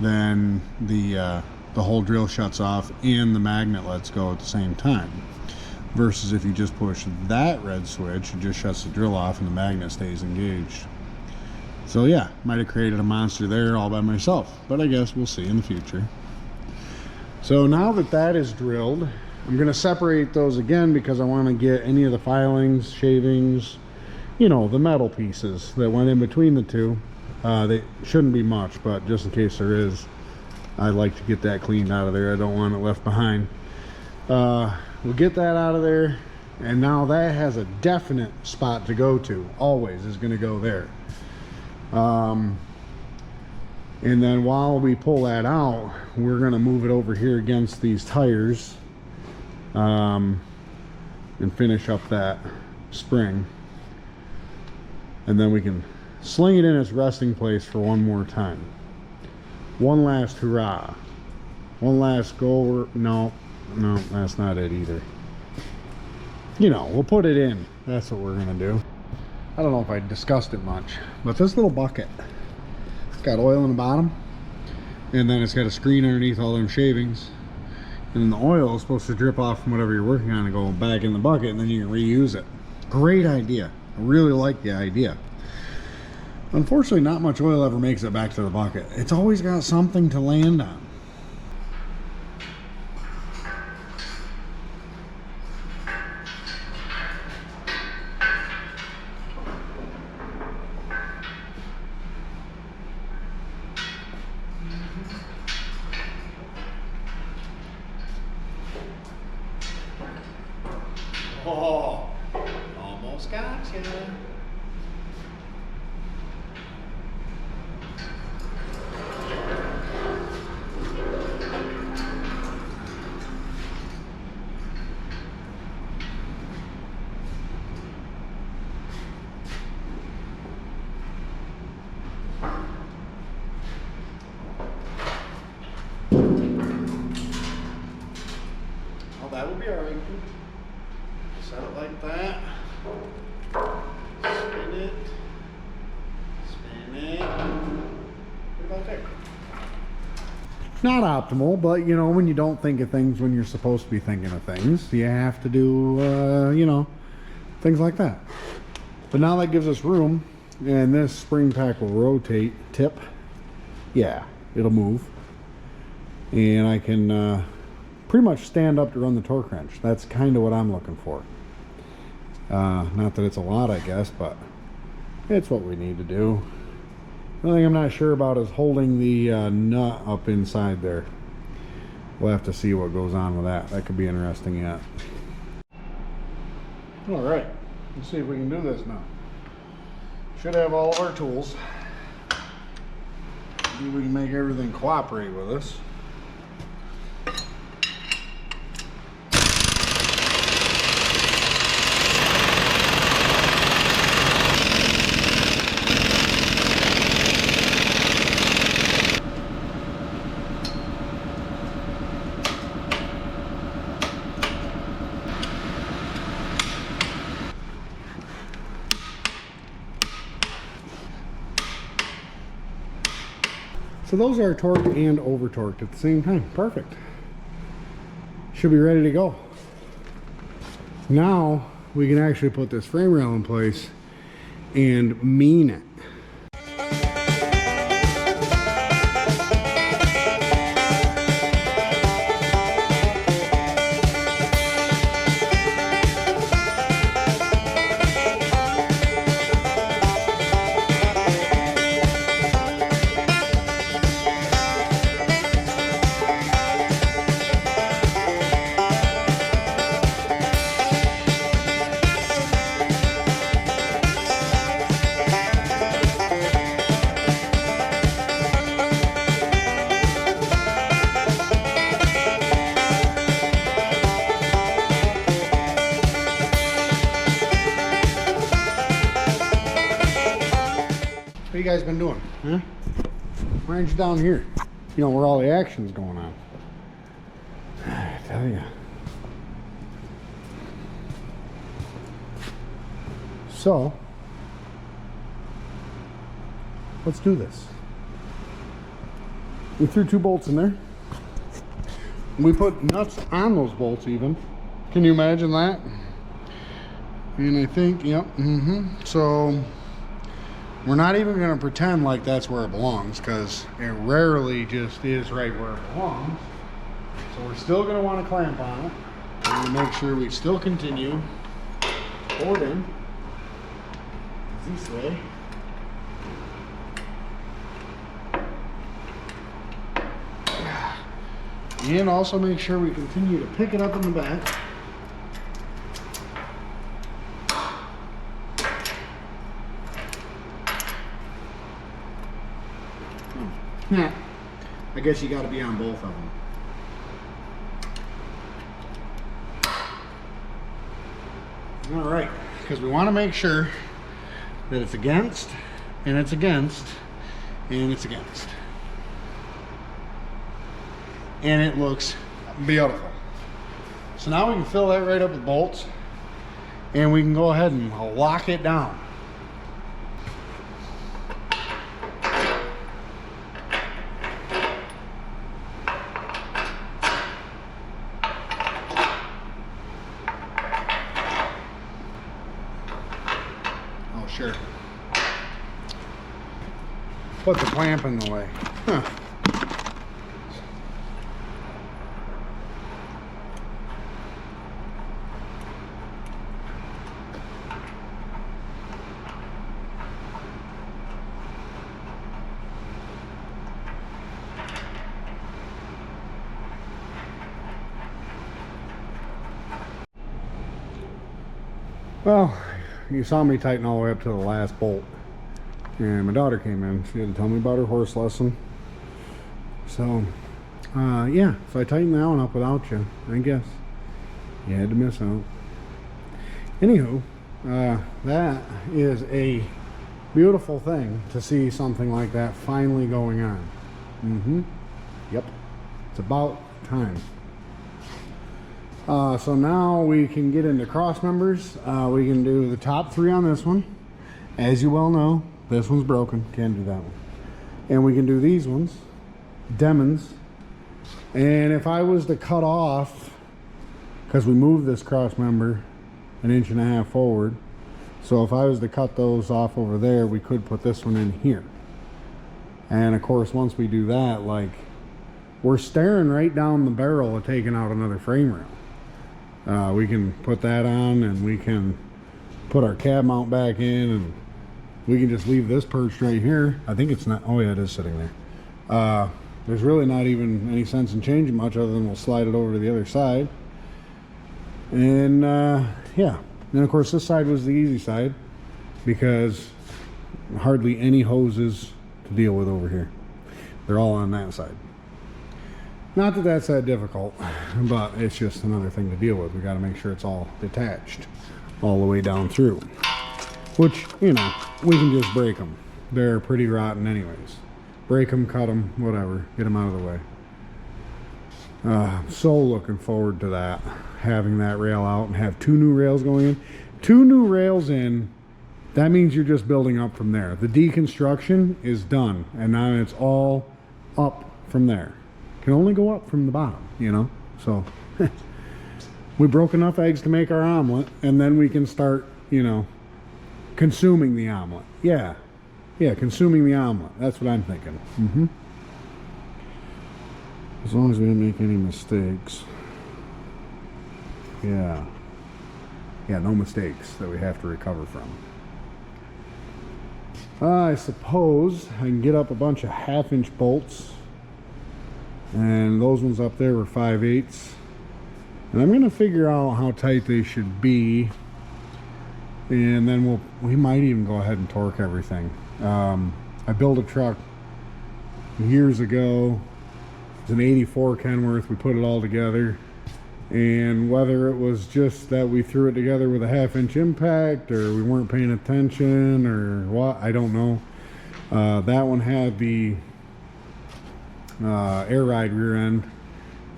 then the whole drill shuts off and the magnet lets go at the same time. Versus if you just push that red switch, it just shuts the drill off and the magnet stays engaged. So yeah, might have created a monster there all by myself, but I guess we'll see in the future. So now that that is drilled, I'm going to separate those again because I want to get any of the filings, shavings, you know, the metal pieces that went in between the two. They shouldn't be much, but just in case there is, I'd like to get that cleaned out of there. I don't want it left behind. We'll get that out of there, and now that has a definite spot to go to. Always is going to go there. And then while we pull that out, we're going to move it over here against these tires and finish up that spring. And then we can sling it in its resting place for one more time. One last hurrah. One last go. No, that's not it either. You know, we'll put it in. That's what we're going to do. I don't know if I discussed it much, but this little bucket, it's got oil in the bottom, and then it's got a screen underneath all them shavings, and then the oil is supposed to drip off from whatever you're working on and go back in the bucket, and then you can reuse it. Great idea. I really like the idea. Unfortunately, not much oil ever makes it back to the bucket. It's always got something to land on. Oh, almost got you. Well, that would be all right. Set it like that. Spin it. Spin it. What about there? Not optimal, but you know, when you don't think of things when you're supposed to be thinking of things, you have to do, you know, things like that. But now that gives us room, and this spring pack will rotate, tip. Yeah, it'll move. And I can pretty much stand up to run the torque wrench. That's kind of what I'm looking for. Not that it's a lot, I guess, but it's what we need to do. The only thing I'm not sure about is holding the nut up inside there. We'll have to see what goes on with that. That could be interesting yet. All right, let's see if we can do this now. Should have all of our tools. See if we can make everything cooperate with us. So those are torqued and over torqued at the same time. Perfect. Should be ready to go. Now we can actually put this frame rail in place and mean it. What you guys been doing? Huh? Why aren't you down here? You know, where all the action's going on. I tell you. So, let's do this. We threw 2 bolts in there. We put nuts on those bolts even. Can you imagine that? And I think, yep, so we're not even going to pretend like that's where it belongs, because it rarely just is right where it belongs. So we're still going to want to clamp on it. We're going to make sure we still continue forward in this way. And also make sure we continue to pick it up in the back. Yeah, I guess you got to be on both of them. All right, because we want to make sure that it's against, and it's against, and it's against. And it looks beautiful. So now we can fill that right up with bolts, and we can go ahead and lock it down. Oh, sure. Put the clamp in the way. Huh. Well, you saw me tighten all the way up to the last bolt, and my daughter came in. She had to tell me about her horse lesson. So, yeah, so I tightened that one up without you, I guess. You had to miss out. Anywho, that is a beautiful thing to see something like that finally going on. Yep, it's about time. So now we can get into cross members. We can do the top 3 on this one. As you well know, this one's broken. Can't do that one. And we can do these ones, Demons. And if I was to cut off, because we moved this cross member 1.5 inches forward, so if I was to cut those off over there, we could put this one in here. And of course, once we do that, like, we're staring right down the barrel of taking out another frame rail. We can put that on, and we can put our cab mount back in, and we can just leave this perched right here. I think it's not, oh yeah, it is sitting there. There's really not even any sense in changing much, other than we'll slide it over to the other side. And yeah, and of course this side was the easy side, because hardly any hoses to deal with over here. They're all on that side. Not that that's that difficult, but it's just another thing to deal with. We got to make sure it's all detached all the way down through, which, you know, we can just break them. They're pretty rotten anyways. Break them, cut them, whatever, get them out of the way. So looking forward to that, having that rail out and have 2 new rails going in. 2 new rails in, that means you're just building up from there. The deconstruction is done, and now it's all up from there. Can only go up from the bottom, you know? So we broke enough eggs to make our omelet, and then we can start, you know, consuming the omelet. Yeah, consuming the omelet. That's what I'm thinking. As long as we didn't make any mistakes. Yeah, no mistakes that we have to recover from. I suppose I can get up a bunch of 1/2-inch bolts, and those ones up there were 5/8, and I'm gonna figure out how tight they should be, and then we might even go ahead and torque everything. I built a truck years ago. It's an 84 Kenworth. We put it all together, and whether it was just that we threw it together with a 1/2-inch impact, or we weren't paying attention, or what, I don't know. That one had the air ride rear end,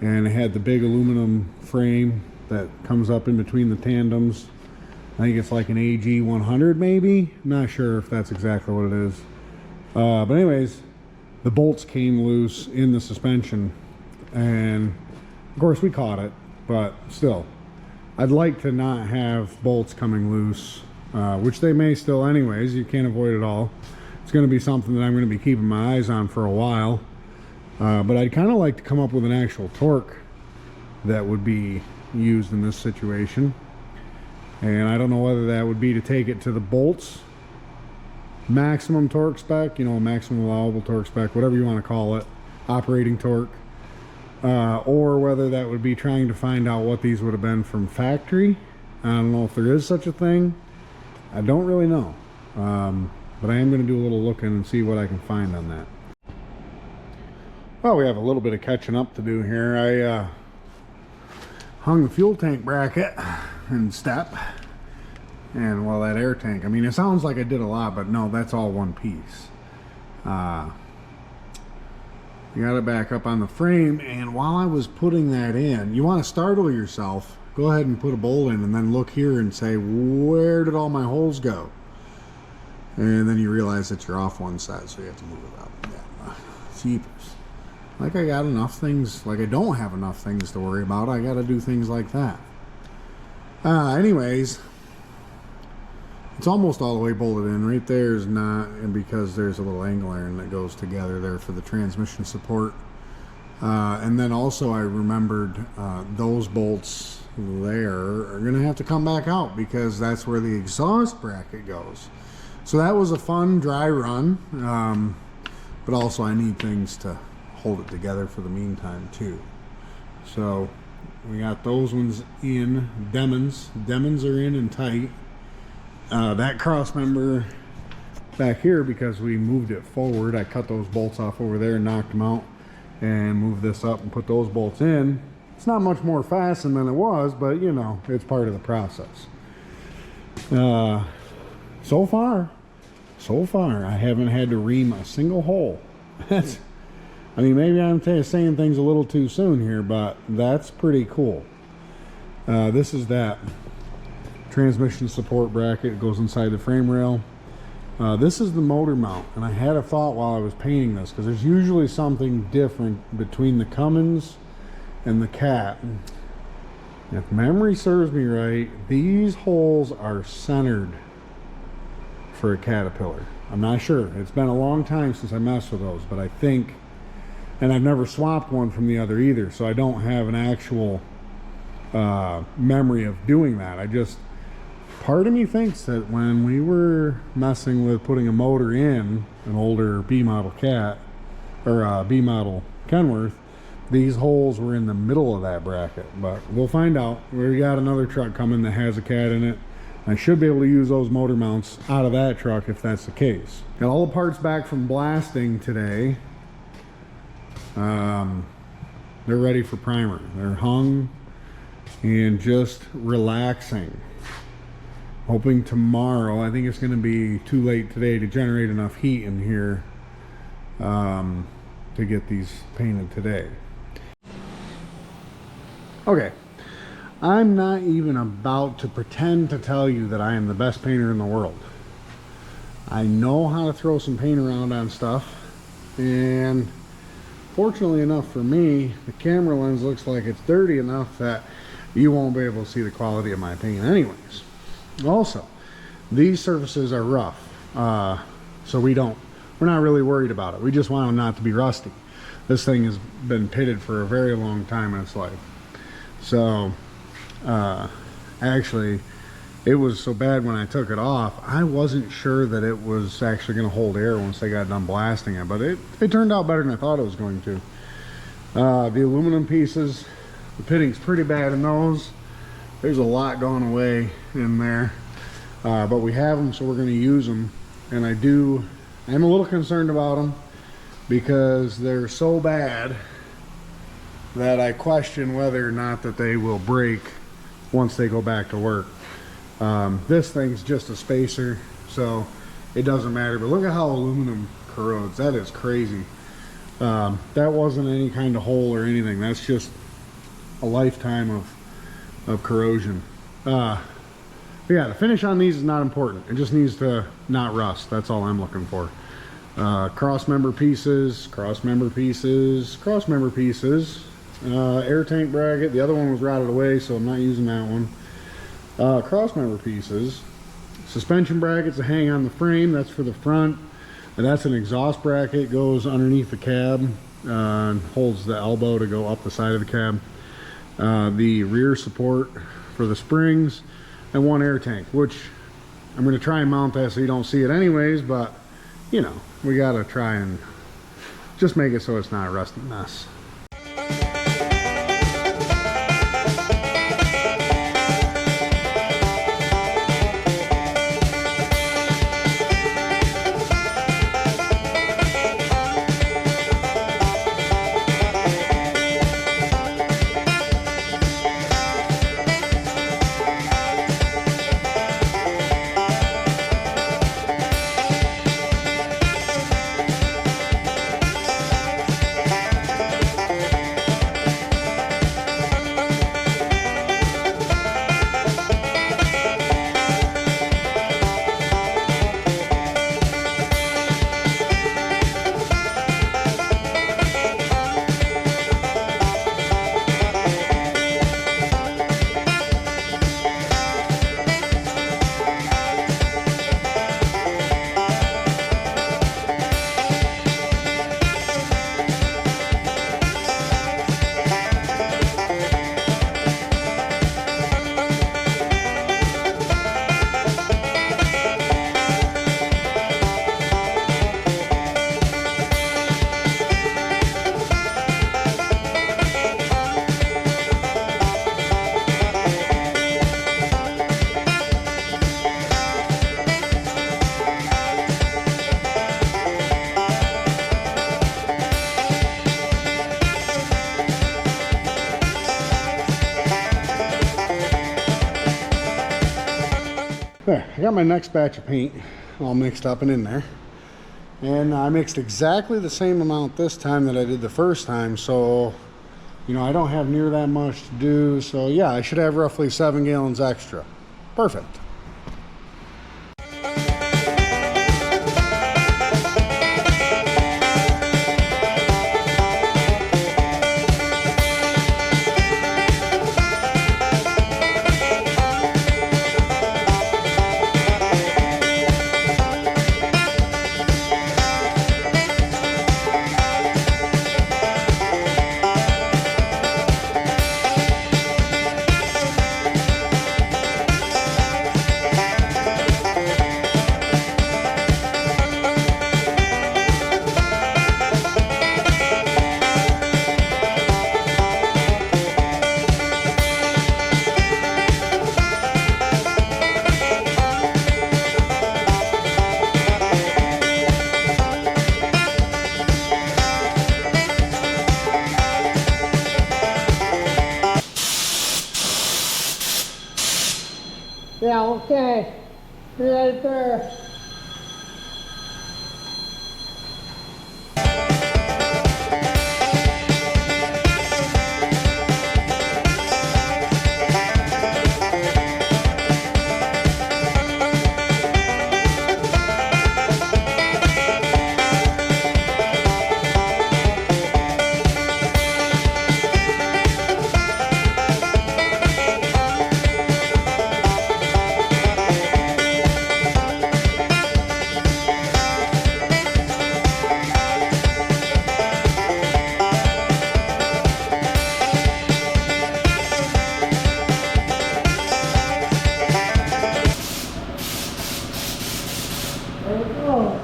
and it had the big aluminum frame that comes up in between the tandems. I think it's like an AG100 maybe. I'm not sure if that's exactly what it is. But anyways, the bolts came loose in the suspension, and of course we caught it. But still, I'd like to not have bolts coming loose, which they may still anyways. You can't avoid it all. It's going to be something that I'm going to be keeping my eyes on for a while. But I'd kind of like to come up with an actual torque that would be used in this situation. And I don't know whether that would be to take it to the bolts maximum torque spec, you know, maximum allowable torque spec, whatever you want to call it, operating torque. Or whether that would be trying to find out what these would have been from factory. I don't know if there is such a thing. I don't really know. But I am going to do a little looking and see what I can find on that. Well, we have a little bit of catching up to do here. I hung the fuel tank bracket and step. And, well, that air tank. I mean, it sounds like I did a lot, but no, that's all one piece. You got it back up on the frame, and while I was putting that in, you want to startle yourself. Go ahead and put a bolt in, and then look here and say, where did all my holes go? And then you realize that you're off one side, so you have to move it up. Yeah, jeepers. Like I got enough things, like I don't have enough things to worry about. I got to do things like that. Anyways, it's almost all the way bolted in. Right there is not, and because there's a little angle iron that goes together there for the transmission support. And then also I remembered those bolts there are going to have to come back out because that's where the exhaust bracket goes. So that was a fun dry run, but also I need things to hold it together for the meantime too. So we got those ones in. Demons are in and tight. That cross member back here, because we moved it forward, I cut those bolts off over there and knocked them out and moved this up and put those bolts in. It's not much more fastened than it was, but you know, it's part of the process. So far I haven't had to ream a single hole. I mean, maybe I'm saying things a little too soon here, but that's pretty cool. This is that transmission support bracket. It goes inside the frame rail. This is the motor mount, and I had a thought while I was painting this, because there's usually something different between the Cummins and the Cat. If memory serves me right, these holes are centered for a Caterpillar. I'm not sure. It's been a long time since I messed with those, but I think, and I've never swapped one from the other either, so I don't have an actual memory of doing that. Part of me thinks that when we were messing with putting a motor in an older B model Cat, or B model Kenworth, these holes were in the middle of that bracket, but we'll find out. We got another truck coming that has a Cat in it. I should be able to use those motor mounts out of that truck if that's the case. Got all the parts back from blasting today. They're ready for primer. They're hung and just relaxing. Hoping tomorrow, I think it's going to be too late today to generate enough heat in here to get these painted today. Okay, I'm not even about to pretend to tell you that I am the best painter in the world. I know how to throw some paint around on stuff, and fortunately enough for me, the camera lens looks like it's dirty enough that you won't be able to see the quality of my paint anyways. Also, these surfaces are rough, so we're not really worried about it. We just want them not to be rusty. This thing has been pitted for a very long time in its life. So actually, it was so bad when I took it off, I wasn't sure that it was actually going to hold air once they got done blasting it, but it turned out better than I thought it was going to. The aluminum pieces, the pitting's pretty bad in those. There's a lot gone away in there, but we have them, so we're going to use them. And I'm a little concerned about them because they're so bad that I question whether or not that they will break once they go back to work. This thing's just a spacer, so it doesn't matter, but look at how aluminum corrodes. That is crazy. That wasn't any kind of hole or anything. That's just a lifetime of corrosion. But yeah, the finish on these is not important. It just needs to not rust. That's all I'm looking for. Cross member pieces, cross member pieces, cross member pieces, air tank bracket. The other one was rotted away, so I'm not using that one. Cross member pieces, suspension brackets that hang on the frame. That's for the front. And that's an exhaust bracket, goes underneath the cab and holds the elbow to go up the side of the cab. The rear support for the springs, and one air tank, which I'm going to try and mount that so you don't see it anyways, but you know, we got to try and just make it so it's not a rusty mess. There, I got my next batch of paint all mixed up and in there. And I mixed exactly the same amount this time that I did the first time, so you know, I don't have near that much to do. So yeah, I should have roughly 7 gallons extra. Perfect. Yeah, okay. Right there. There we go.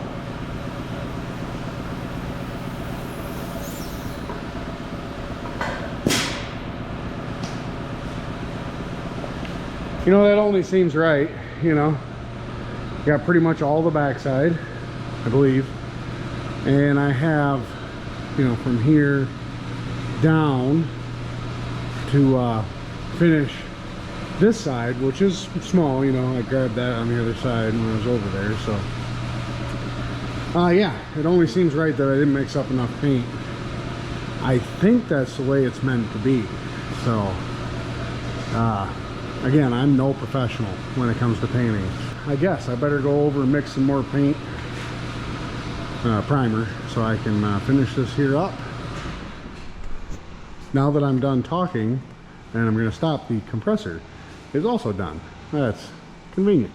You know, that only seems right, you know. Got pretty much all the backside, I believe. And I have, you know, from here down to finish this side, which is small, you know. I grabbed that on the other side when I was over there, so. Yeah, it only seems right that I didn't mix up enough paint. I think that's the way it's meant to be. So, again, I'm no professional when it comes to painting. I guess I better go over and mix some more paint, primer, so I can finish this here up. Now that I'm done talking, and I'm going to stop, the compressor is also done. That's convenient.